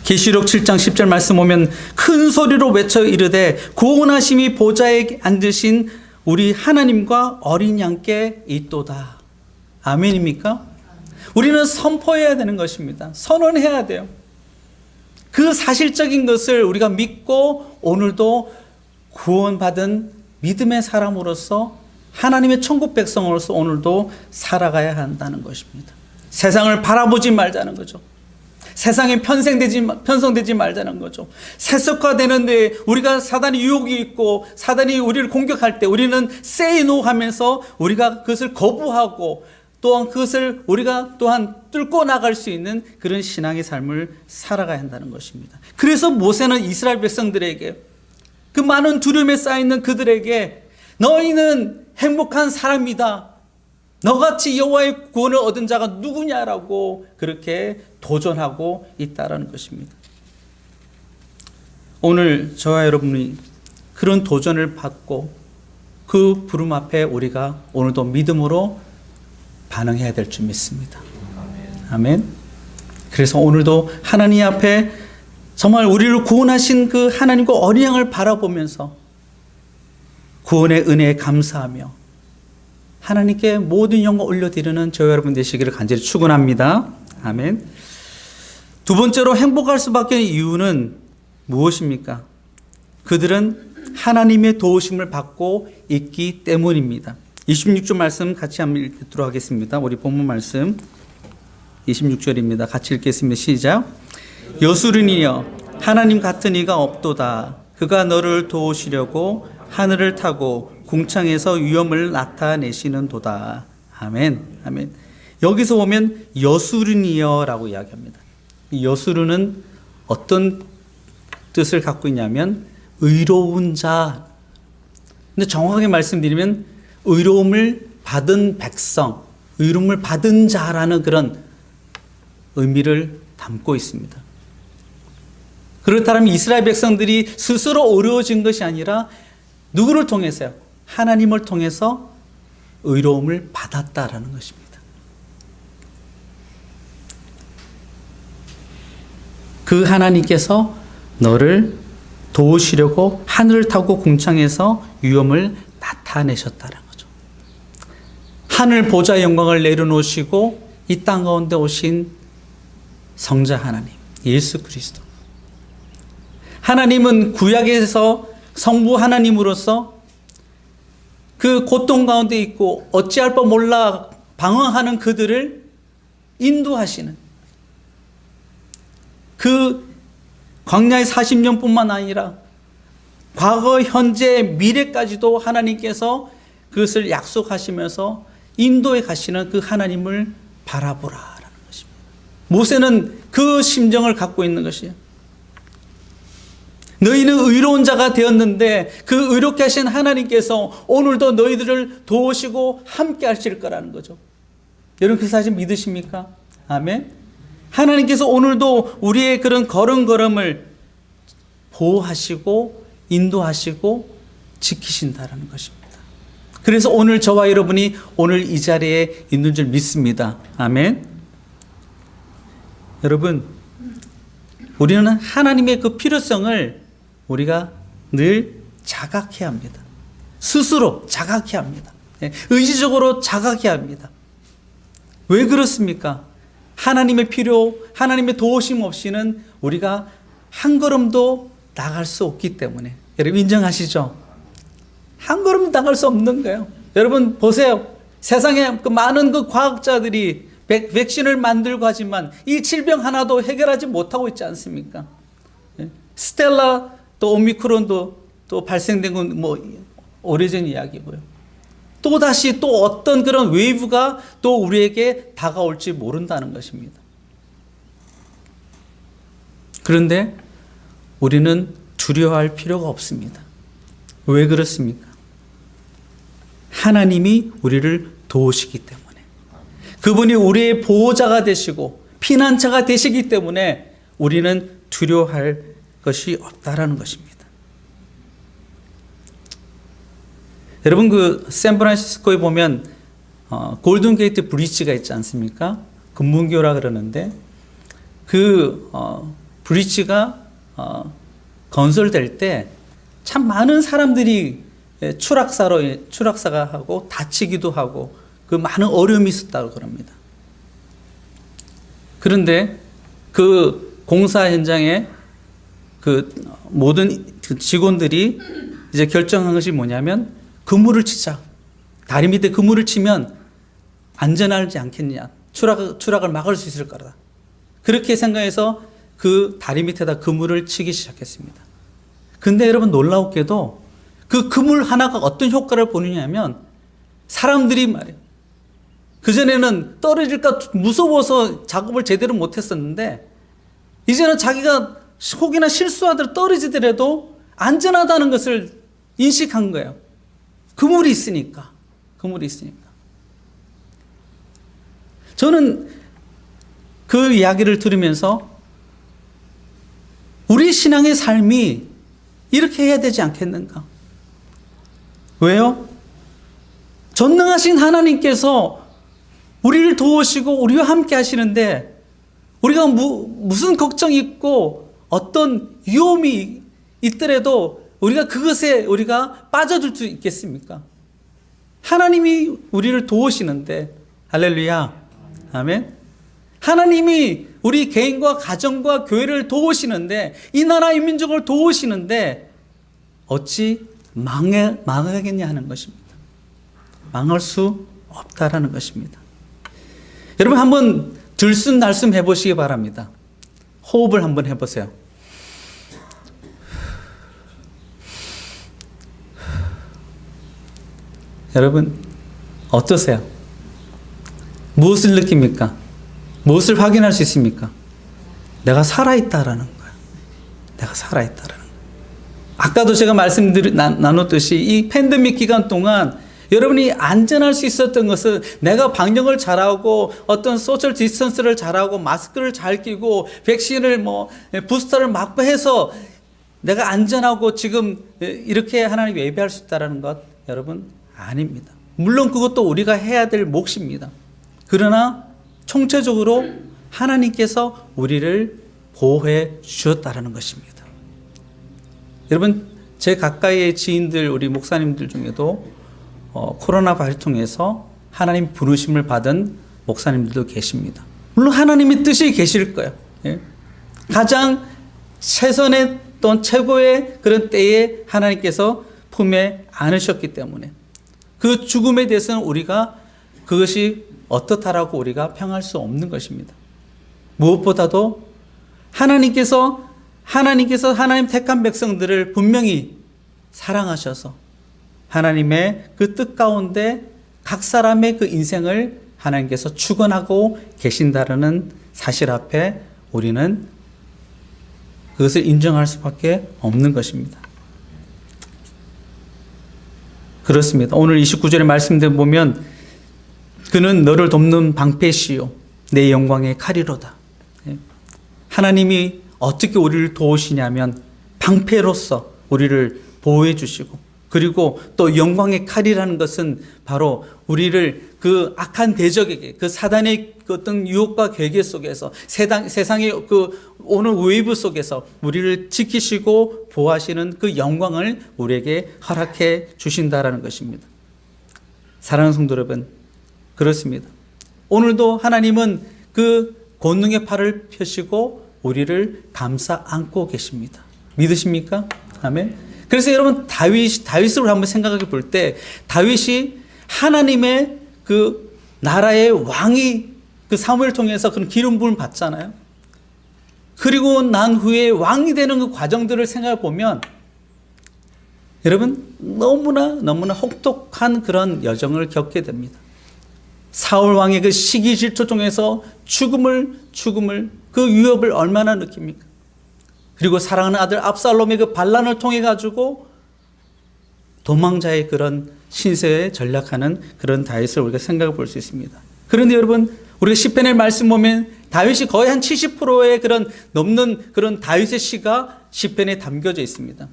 계시록 7장 10절 말씀 보면 큰 소리로 외쳐 이르되 구원하심이 보좌에 앉으신 우리 하나님과 어린 양께 있도다. 아멘입니까? 우리는 선포해야 되는 것입니다. 선언해야 돼요. 그 사실적인 것을 우리가 믿고 오늘도 구원받은 믿음의 사람으로서 하나님의 천국 백성으로서 오늘도 살아가야 한다는 것입니다. 세상을 바라보지 말자는 거죠. 세상에 편성되지 말자는 거죠. 세속화되는데 우리가 사단의 유혹이 있고 사단이 우리를 공격할 때 우리는 say no 하면서 우리가 그것을 거부하고 또한 그것을 우리가 또한 뚫고 나갈 수 있는 그런 신앙의 삶을 살아가야 한다는 것입니다. 그래서 모세는 이스라엘 백성들에게, 그 많은 두려움에 쌓여있는 그들에게 너희는 행복한 사람이다, 너같이 여호와의 구원을 얻은 자가 누구냐라고 그렇게 도전하고 있다는 것입니다. 오늘 저와 여러분이 그런 도전을 받고 그 부름 앞에 우리가 오늘도 믿음으로 반응해야 될 줄 믿습니다. 아멘. 그래서 오늘도 하나님 앞에 정말 우리를 구원하신 그 하나님과 어린 양을 바라보면서 구원의 은혜에 감사하며 하나님께 모든 영광 올려드리는 저와 여러분 되시기를 간절히 축원합니다. 아멘. 두 번째로 행복할 수밖에 없는 이유는 무엇입니까? 그들은 하나님의 도우심을 받고 있기 때문입니다. 26절 말씀 같이 한번 읽도록 하겠습니다. 우리 본문 말씀 26절입니다. 같이 읽겠습니다. 시작. 여수르니여 하나님 같은 이가 없도다. 그가 너를 도우시려고 하늘을 타고 궁창에서 위엄을 나타내시는 도다. 아멘. 아멘. 여기서 보면 여수르니여라고 이야기합니다. 이 여수르는 어떤 뜻을 갖고 있냐면 의로운 자. 근데 정확하게 말씀드리면 의로움을 받은 백성, 의로움을 받은 자라는 그런 의미를 담고 있습니다. 그렇다면 이스라엘 백성들이 스스로 어려워진 것이 아니라 누구를 통해서요? 하나님을 통해서 의로움을 받았다라는 것입니다. 그 하나님께서 너를 도우시려고 하늘을 타고 궁창에서 위엄을 나타내셨다는 거죠. 하늘 보좌 영광을 내려놓으시고 이 땅 가운데 오신 성자 하나님 예수 그리스도, 하나님은 구약에서 성부 하나님으로서 그 고통 가운데 있고 어찌할 바 몰라 방황하는 그들을 인도하시는, 그 광야의 40년뿐만 아니라 과거, 현재, 미래까지도 하나님께서 그것을 약속하시면서 인도에 가시는 그 하나님을 바라보라라는 것입니다. 모세는 그 심정을 갖고 있는 것이에요. 너희는 의로운 자가 되었는데 그 의롭게 하신 하나님께서 오늘도 너희들을 도우시고 함께 하실 거라는 거죠. 여러분 그 사실 믿으십니까? 아멘. 하나님께서 오늘도 우리의 그런 걸음걸음을 보호하시고 인도하시고 지키신다라는 것입니다. 그래서 오늘 저와 여러분이 오늘 이 자리에 있는 줄 믿습니다. 아멘. 여러분, 우리는 하나님의 그 필요성을 우리가 늘 자각해야 합니다. 스스로 자각해야 합니다. 의지적으로 자각해야 합니다. 왜 그렇습니까? 하나님의 필요, 하나님의 도우심 없이는 우리가 한 걸음도 나갈 수 없기 때문에. 여러분 인정하시죠? 한 걸음 나갈 수 없는 거예요. 여러분 보세요. 세상에 그 많은 그 과학자들이 백신을 만들고 하지만 이 질병 하나도 해결하지 못하고 있지 않습니까? 스텔라 또 오미크론도 또 발생된 건 뭐 오래전 이야기고요. 또 다시 또 어떤 그런 웨이브가 또 우리에게 다가올지 모른다는 것입니다. 그런데 우리는 두려워할 필요가 없습니다. 왜 그렇습니까? 하나님이 우리를 도우시기 때문에, 그분이 우리의 보호자가 되시고 피난처가 되시기 때문에 우리는 두려워할 것이 없다라는 것입니다. 여러분 그 샌프란시스코에 보면 골든 게이트 브리지가 있지 않습니까? 금문교라 그러는데 그 브리지가 건설될 때 참 많은 사람들이 추락사가 하고 다치기도 하고 그 많은 어려움이 있었다고 그럽니다. 그런데 그 공사 현장에 그 모든 직원들이 이제 결정한 것이 뭐냐면 그물을 치자. 다리 밑에 그물을 치면 안전하지 않겠냐. 추락을 막을 수 있을 거다. 그렇게 생각해서 그 다리 밑에다 그물을 치기 시작했습니다. 근데 여러분 놀라웠게도 그 그물 하나가 어떤 효과를 보느냐면 사람들이 말이에요. 그전에는 떨어질까 무서워서 작업을 제대로 못했었는데 이제는 자기가 혹이나 실수하더라도 떨어지더라도 안전하다는 것을 인식한 거예요. 그물이 있으니까. 저는 그 이야기를 들으면서 우리 신앙의 삶이 이렇게 해야 되지 않겠는가? 왜요? 전능하신 하나님께서 우리를 도우시고 우리와 함께 하시는데 우리가 무슨 걱정이 있고 어떤 위험이 있더라도 우리가 그것에 우리가 빠져들 수 있겠습니까? 하나님이 우리를 도우시는데, 할렐루야, 아멘. 하나님이 우리 개인과 가정과 교회를 도우시는데, 이 나라의 민족을 도우시는데 어찌 망하겠냐 하는 것입니다. 망할 수 없다라는 것입니다. 여러분 한번 들숨날숨 해보시기 바랍니다. 호흡을 한번 해보세요. 여러분 어떠세요? 무엇을 느낍니까? 무엇을 확인할 수 있습니까? 내가 살아있다라는 거야. 내가 살아있다라는 거야. 아까도 제가 나눴듯이 이 팬데믹 기간 동안 여러분이 안전할 수 있었던 것은 내가 방역을 잘하고 어떤 소셜 디스턴스를 잘하고 마스크를 잘 끼고 백신을 부스터를 맞고 해서 내가 안전하고 지금 이렇게 하나님 예배할 수 있다는 것, 여러분 아닙니다. 물론 그것도 우리가 해야 될 몫입니다. 그러나 총체적으로 하나님께서 우리를 보호해 주셨다는 것입니다. 여러분 제 가까이의 지인들, 우리 목사님들 중에도 코로나 바이러스 통해서 하나님 부르심을 받은 목사님들도 계십니다. 물론 하나님의 뜻이 계실 거예요. 가장 최선의 또는 최고의 그런 때에 하나님께서 품에 안으셨기 때문에 그 죽음에 대해서는 우리가 그것이 어떻다라고 우리가 평할 수 없는 것입니다. 무엇보다도 하나님께서 하나님 택한 백성들을 분명히 사랑하셔서 하나님의 그 뜻 가운데 각 사람의 그 인생을 하나님께서 축원하고 계신다라는 사실 앞에 우리는 그것을 인정할 수밖에 없는 것입니다. 그렇습니다. 오늘 29절의 말씀들 보면 그는 너를 돕는 방패시요 내 영광의 칼이로다. 하나님이 어떻게 우리를 도우시냐면 방패로서 우리를 보호해 주시고 그리고 또 영광의 칼이라는 것은 바로 우리를 그 악한 대적에게 그 사단의 그 어떤 유혹과 괴계 속에서 세상의 그 오는 웨이브 속에서 우리를 지키시고 보호하시는 그 영광을 우리에게 허락해 주신다라는 것입니다. 사랑하는 성도 여러분, 그렇습니다. 오늘도 하나님은 그 권능의 팔을 펴시고 우리를 감싸 안고 계십니다. 믿으십니까? 아멘. 그래서 여러분 다윗을 한번 생각해 볼 때 다윗이 하나님의 그 나라의 왕이 그 사무엘을 통해서 그런 기름 부음을 받잖아요. 그리고 난 후에 왕이 되는 그 과정들을 생각해 보면 여러분 너무나 혹독한 그런 여정을 겪게 됩니다. 사울 왕의 그 시기 질투 중에서 죽음을 그 위협을 얼마나 느낍니까? 그리고 사랑하는 아들 압살롬의 그 반란을 통해 가지고 도망자의 그런 신세에 전락하는 그런 다윗을 우리가 생각해 볼 수 있습니다. 그런데 여러분 우리가 시편의 말씀 보면 다윗이 거의 한 70%의 그런 넘는 그런 다윗의 시가 시편에 담겨져 있습니다.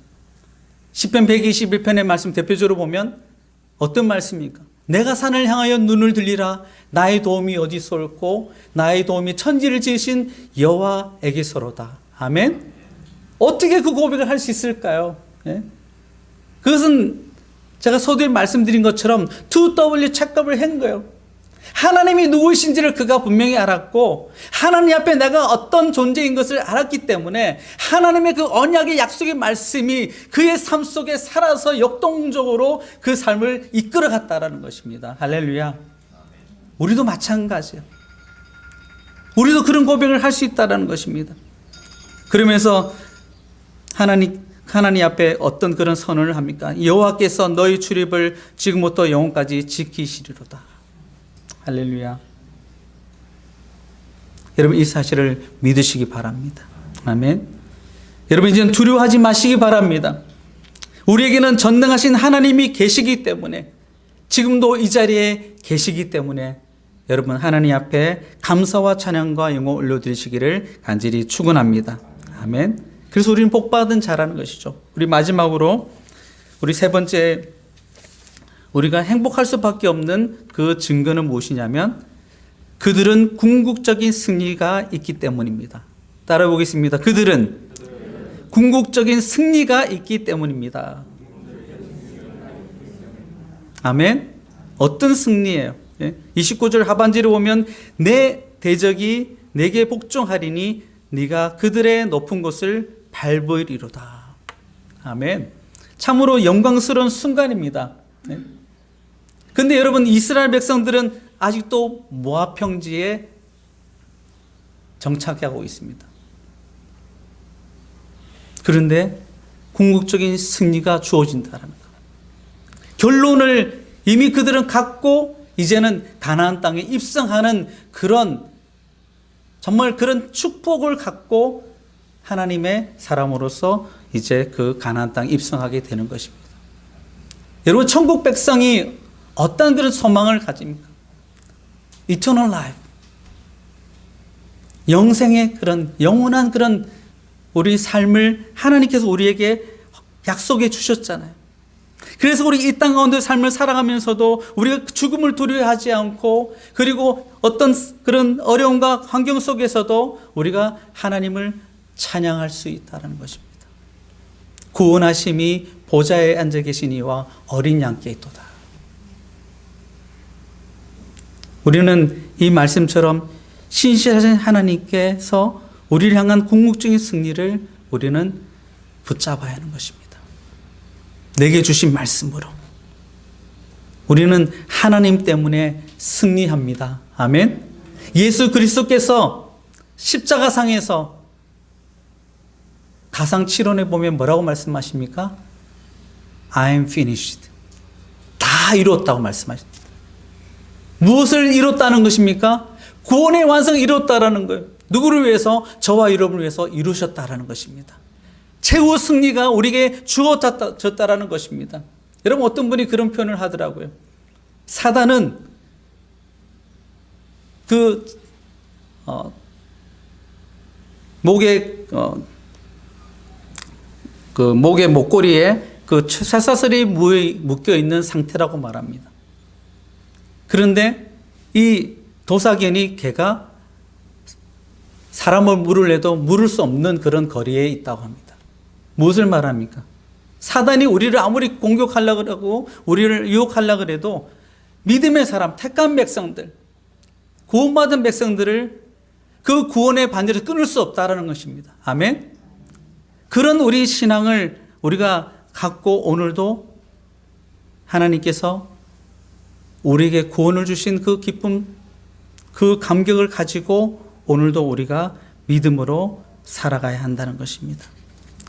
시편 121편의 말씀 대표적으로 보면 어떤 말씀입니까? 내가 산을 향하여 눈을 들리라. 나의 도움이 어디서 올고 나의 도움이 천지를 지으신 여호와에게서로다. 아멘. 어떻게 그 고백을 할 수 있을까요? 예? 그것은 제가 서두에 말씀드린 것처럼 2W 체크업을 한 거예요. 하나님이 누구이신지를 그가 분명히 알았고 하나님 앞에 내가 어떤 존재인 것을 알았기 때문에 하나님의 그 언약의 약속의 말씀이 그의 삶 속에 살아서 역동적으로 그 삶을 이끌어갔다라는 것입니다. 할렐루야. 우리도 마찬가지예요. 우리도 그런 고백을 할 수 있다는 것입니다. 그러면서 하나님 앞에 어떤 그런 선언을 합니까? 여호와께서 너희 출입을 지금부터 영원까지 지키시리로다. 할렐루야. 여러분 이 사실을 믿으시기 바랍니다. 아멘. 여러분 이제는 두려워하지 마시기 바랍니다. 우리에게는 전능하신 하나님이 계시기 때문에 지금도 이 자리에 계시기 때문에 여러분 하나님 앞에 감사와 찬양과 영광 올려드리시기를 간절히 축원합니다. 아멘. 그래서 우리는 복받은 자라는 것이죠. 우리 마지막으로 우리 세 번째 우리가 행복할 수밖에 없는 그 증거는 무엇이냐면 그들은 궁극적인 승리가 있기 때문입니다. 따라 보겠습니다. 그들은 궁극적인 승리가 있기 때문입니다. 아멘. 어떤 승리예요? 29절 하반절에 보면 내 대적이 내게 복종하리니 네가 그들의 높은 곳을 밟으리로다. 아멘. 참으로 영광스러운 순간입니다. 그런데 여러분 이스라엘 백성들은 아직도 모압 평지에 정착하고 있습니다. 그런데 궁극적인 승리가 주어진다는 것. 결론을 이미 그들은 갖고 이제는 가나안 땅에 입성하는 그런 정말 그런 축복을 갖고 하나님의 사람으로서 이제 그 가나안 땅에 입성하게 되는 것입니다. 여러분 천국 백성이 어떤 그런 소망을 가집니까? Eternal life. 영생의 그런 영원한 그런 우리 삶을 하나님께서 우리에게 약속해 주셨잖아요. 그래서 우리 이 땅 가운데 삶을 살아가면서도 우리가 죽음을 두려워하지 않고 그리고 어떤 그런 어려움과 환경 속에서도 우리가 하나님을 찬양할 수 있다는 것입니다. 구원하심이 보좌에 앉아 계신 이와 어린 양께 있도다. 우리는 이 말씀처럼 신실하신 하나님께서 우리를 향한 궁극적인 승리를 우리는 붙잡아야 하는 것입니다. 내게 주신 말씀으로 우리는 하나님 때문에 승리합니다. 아멘. 예수 그리스도께서 십자가상에서 가상치론에 보면 뭐라고 말씀하십니까? I am finished. 다 이뤘다고 말씀하십니다. 무엇을 이뤘다는 것입니까? 구원의 완성을 이뤘다라는 거예요. 누구를 위해서? 저와 여러분을 위해서 이루셨다라는 것입니다. 최후 승리가 우리에게 주어졌다라는 것입니다. 여러분, 어떤 분이 그런 표현을 하더라고요. 사단은 목의 목걸이에 그 쇠사슬이 묶여 있는 상태라고 말합니다. 그런데 이 도사견이 개가 사람을 물으려도 물을 수 없는 그런 거리에 있다고 합니다. 무엇을 말합니까? 사단이 우리를 아무리 공격하려고 하고 우리를 유혹하려고 해도 믿음의 사람, 택한 백성들, 구원받은 백성들을 그 구원의 반지를 끊을 수 없다라는 것입니다. 아멘. 그런 우리 신앙을 우리가 갖고 오늘도 하나님께서 우리에게 구원을 주신 그 기쁨, 그 감격을 가지고 오늘도 우리가 믿음으로 살아가야 한다는 것입니다.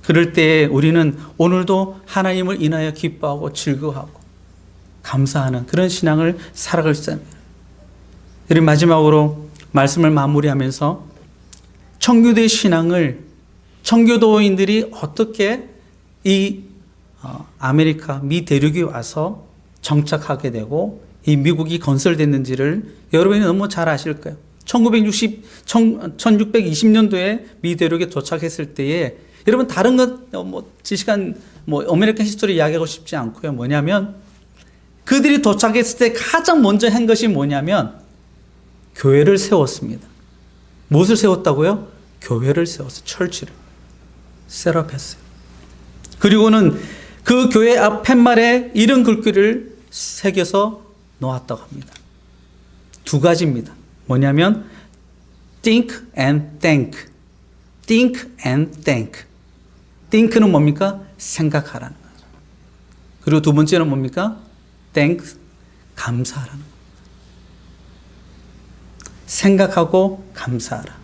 그럴 때 우리는 오늘도 하나님을 인하여 기뻐하고 즐거워하고 감사하는 그런 신앙을 살아갈 수 있습니다. 그리고 마지막으로 말씀을 마무리하면서 청교도의 신앙을 청교도인들이 어떻게 이 아메리카 미 대륙에 와서 정착하게 되고 이 미국이 건설됐는지를 여러분이 너무 잘 아실 거예요. 1620년도에 미 대륙에 도착했을 때에 여러분 다른 것 지식한 아메리칸 히스토리 이야기하고 싶지 않고요. 뭐냐면 그들이 도착했을 때 가장 먼저 한 것이 뭐냐면 교회를 세웠습니다. 무엇을 세웠다고요? 교회를 세웠어요. 철치를 셋업했어요. 그리고는 그 교회 앞 팻말에 이런 글귀를 새겨서 놓았다고 합니다. 두 가지입니다. 뭐냐면 think and thank. think and thank. think는 뭡니까? 생각하라는 거죠. 그리고 두 번째는 뭡니까? thank, 감사하라는 거죠. 생각하고 감사하라.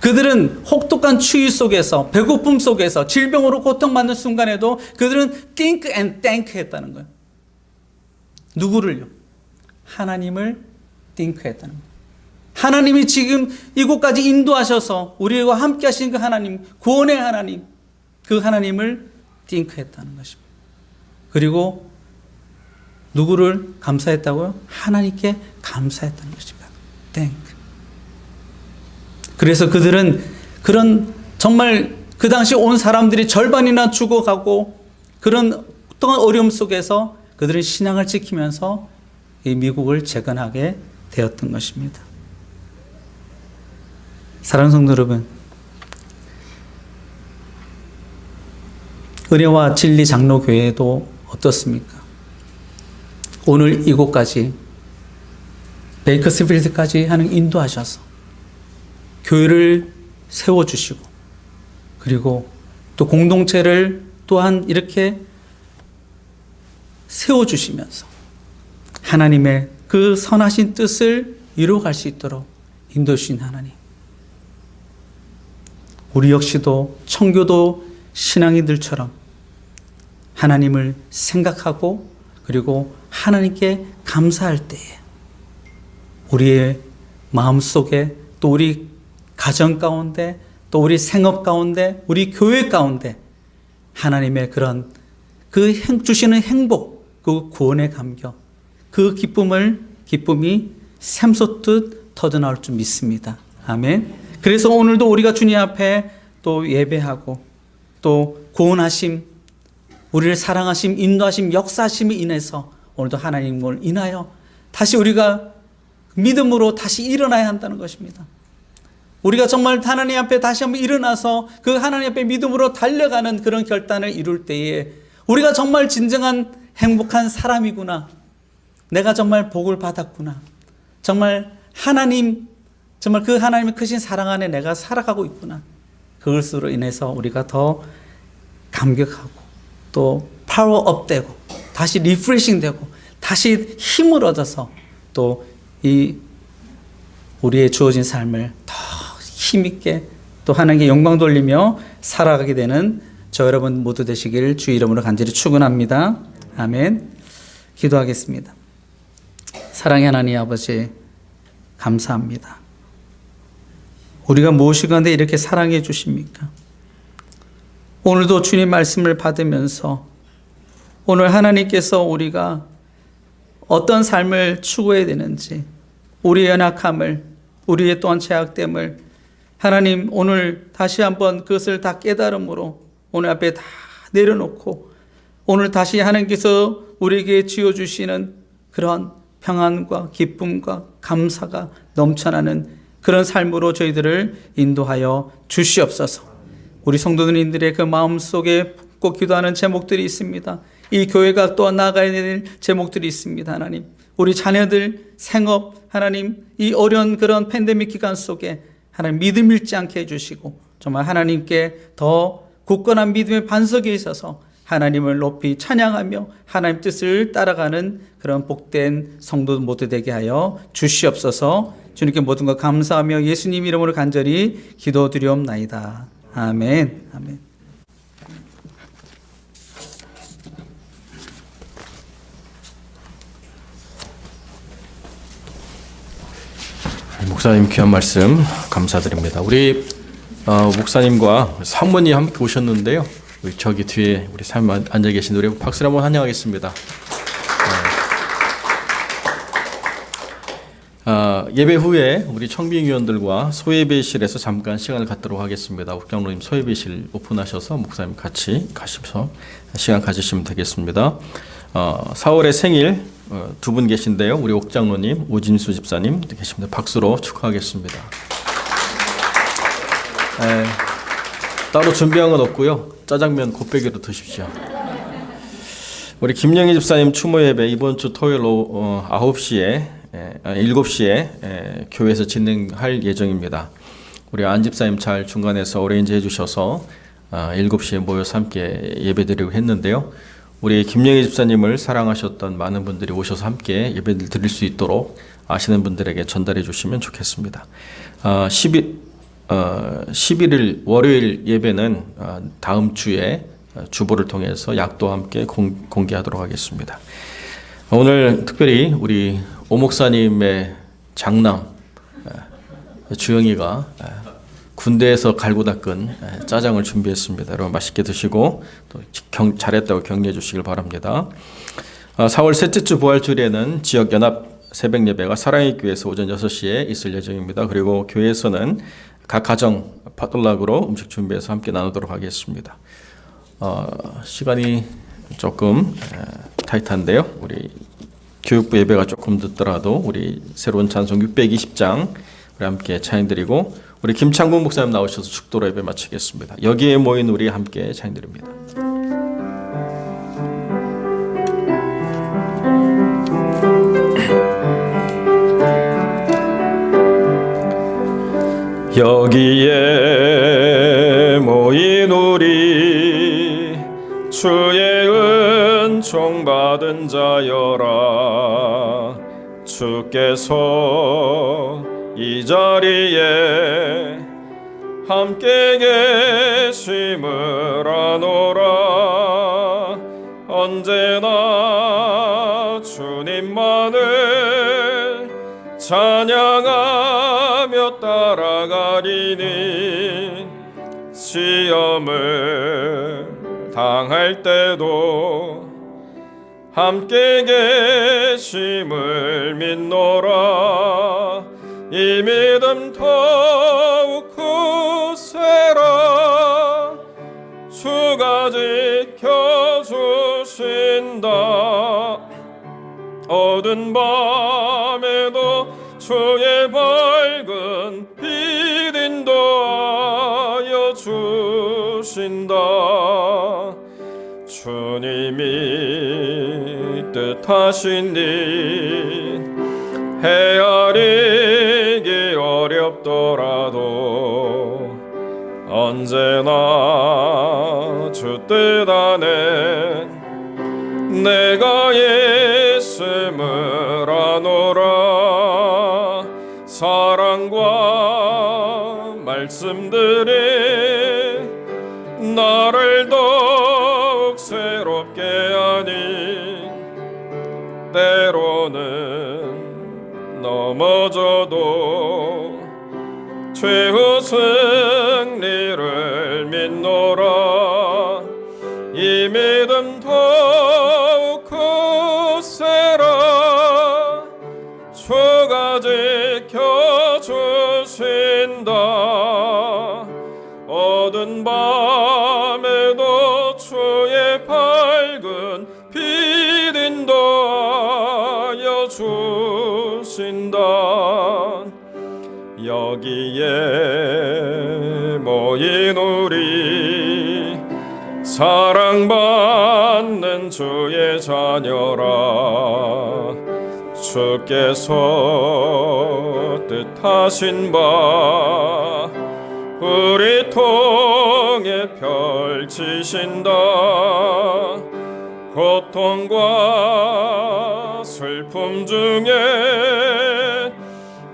그들은 혹독한 추위 속에서, 배고픔 속에서, 질병으로 고통받는 순간에도 그들은 think and thank 했다는 거예요. 누구를요? 하나님을 think 했다는 거예요. 하나님이 지금 이곳까지 인도하셔서 우리와 함께 하신 그 하나님, 구원의 하나님, 그 하나님을 think 했다는 것입니다. 그리고 누구를 감사했다고요? 하나님께 감사했다는 것입니다. thank. 그래서 그들은 그런 정말 그 당시 온 사람들이 절반이나 죽어가고 그런 또한 어려움 속에서 그들은 신앙을 지키면서 이 미국을 재건하게 되었던 것입니다. 사랑하는 성도 여러분, 은혜와 진리 장로교회도 어떻습니까? 오늘 이곳까지 베이커스필드까지 하는 인도하셔서 교회를 세워주시고 그리고 또 공동체를 또한 이렇게 세워주시면서 하나님의 그 선하신 뜻을 이루어갈 수 있도록 인도해주신 하나님, 우리 역시도 청교도 신앙인들처럼 하나님을 생각하고 그리고 하나님께 감사할 때에 우리의 마음속에 또 우리 가정 가운데 또 우리 생업 가운데 우리 교회 가운데 하나님의 그런 그 주시는 행복, 그 구원의 감격, 그 기쁨이 샘솟듯 터져나올 줄 믿습니다. 아멘. 그래서 오늘도 우리가 주님 앞에 또 예배하고 또 구원하심, 우리를 사랑하심, 인도하심, 역사하심에 인해서 오늘도 하나님을 인하여 다시 우리가 믿음으로 다시 일어나야 한다는 것입니다. 우리가 정말 하나님 앞에 다시 한번 일어나서 그 하나님 앞에 믿음으로 달려가는 그런 결단을 이룰 때에 우리가 정말 진정한 행복한 사람이구나. 내가 정말 복을 받았구나. 정말 정말 그 하나님의 크신 사랑 안에 내가 살아가고 있구나. 그것으로 인해서 우리가 더 감격하고 또 파워업 되고 다시 리프레싱 되고 다시 힘을 얻어서 또 이 우리의 주어진 삶을 더 힘있게 또 하나님께 영광 돌리며 살아가게 되는 저 여러분 모두 되시길 주 이름으로 간절히 축원합니다. 아멘. 기도하겠습니다. 사랑의 하나님 아버지 감사합니다. 우리가 무엇이건데 이렇게 사랑해 주십니까? 오늘도 주님 말씀을 받으면서 오늘 하나님께서 우리가 어떤 삶을 추구해야 되는지 우리의 연약함을 우리의 또한 죄악됨을 하나님 오늘 다시 한번 그것을 다 깨달음으로 오늘 앞에 다 내려놓고 오늘 다시 하나님께서 우리에게 지어주시는 그런 평안과 기쁨과 감사가 넘쳐나는 그런 삶으로 저희들을 인도하여 주시옵소서. 우리 성도님들의 그 마음속에 꼭 기도하는 제목들이 있습니다. 이 교회가 또 나아가야 될 제목들이 있습니다. 하나님 우리 자녀들 생업 하나님 이 어려운 그런 팬데믹 기간 속에 하나님 믿음 잃지 않게 해주시고 정말 하나님께 더 굳건한 믿음의 반석에 있어서 하나님을 높이 찬양하며 하나님 뜻을 따라가는 그런 복된 성도 모두 되게 하여 주시옵소서. 주님께 모든 것 감사하며 예수님 이름으로 간절히 기도드리옵나이다. 아멘. 아멘. 목사님 귀한 말씀 감사드립니다. 우리 목사님과 사모님 함께 오셨는데요. 우리 저기 뒤에 우리 사모님 앉아 계신 우리 박수를 한번 환영하겠습니다. 예배 후에 우리 청빙위원들과 소예배실에서 잠깐 시간을 갖도록 하겠습니다. 옥장로님 소예배실 오픈하셔서 목사님 같이 가셔서 시간 가지시면 되겠습니다. 4월에 생일 두 분 계신데요. 우리 옥장로님, 오진수 집사님 계십니다. 박수로 축하하겠습니다. 따로 준비한 건 없고요. 짜장면 곱빼기로 드십시오. 우리 김영희 집사님 추모 예배 이번 주 토요일 오후 7시에 교회에서 진행할 예정입니다. 우리 안 집사님 잘 중간에서 어레인지 해주셔서 7시에 모여서 함께 예배드리고 했는데요. 우리 김영희 집사님을 사랑하셨던 많은 분들이 오셔서 함께 예배를 드릴 수 있도록 아시는 분들에게 전달해 주시면 좋겠습니다. 11일 월요일 예배는 다음 주에 주보를 통해서 약도 함께 공개하도록 하겠습니다. 오늘 특별히 우리 오 목사님의 장남 주영이가 군대에서 갈고 닦은 짜장을 준비했습니다. 여러분 맛있게 드시고 또 잘했다고 격려해 주시길 바랍니다. 4월 셋째 주 부활주일에는 지역 연합 새벽 예배가 사랑의 교회에서 오전 6시에 있을 예정입니다. 그리고 교회에서는 각 가정 파틀락으로 음식 준비해서 함께 나누도록 하겠습니다. 시간이 조금 타이트한데요. 우리 교육부 예배가 조금 늦더라도 우리 새로운 찬송 620장 우리 함께 찬양드리고 우리 김창국 목사님 나오셔서 축도로 예배 마치겠습니다. 여기에 모인 우리 함께 찬양드립니다. 여기에 모인 우리 주의 은총 받은 자여라. 주께서 이 자리에 함께 계심을 아노라. 언제나 주님만을 찬양하며 따라가리니 시험을 당할 때도 함께 계심을 믿노라. 이 믿음 더욱 굳세라. 주가 지켜주신다. 어두운 밤에도 주의 밝은 빛 인도하여 주신다. 주님이 뜻하신 일 헤아리기 어렵더라도 언제나 주 주 뜻 안에 내가 예수를 아노라. 사랑과 말씀들이 나를 더욱 새롭게 하니 때로는 넘어져도 최후 승리를 믿노라. 이 믿음 더욱 굳세라. 주가 지켜주신다. 어두운 밤에도 주의 밝은 빛 인도하여 주신다. 여기에 모인 우리 사랑받는 주의 자녀라. 주께서 뜻하신 바 우리 통해 펼치신다. 고통과 슬픔 중에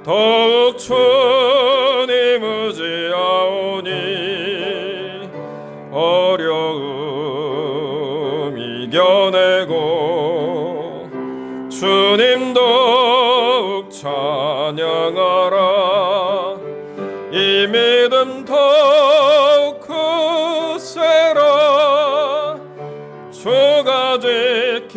더욱 주님 의지하오니 어려움 이겨내고 주님 더욱 찬양하라. 이 믿음 더욱 굳세라. 주가 지켜주신다.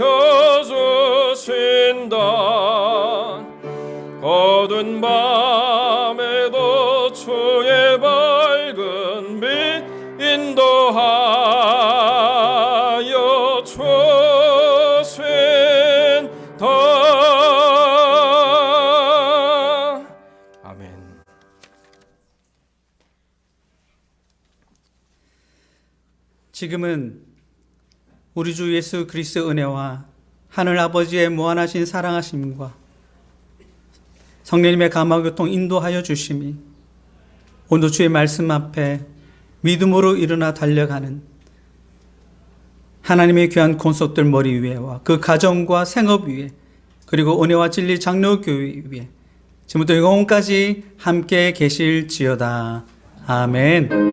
어두운 밤에도 주의 밝은 빛 인도하여 주신다. 아멘. 지금은 우리 주 예수 그리스도의 은혜와 하늘 아버지의 무한하신 사랑하심과 성령님의 감화교통 인도하여 주심이 오늘 주의 말씀 앞에 믿음으로 일어나 달려가는 하나님의 귀한 권속들 머리 위에와 그 가정과 생업 위에 그리고 은혜와 진리 장로교회 위에 지금부터 영원까지 함께 계실지어다. 아멘.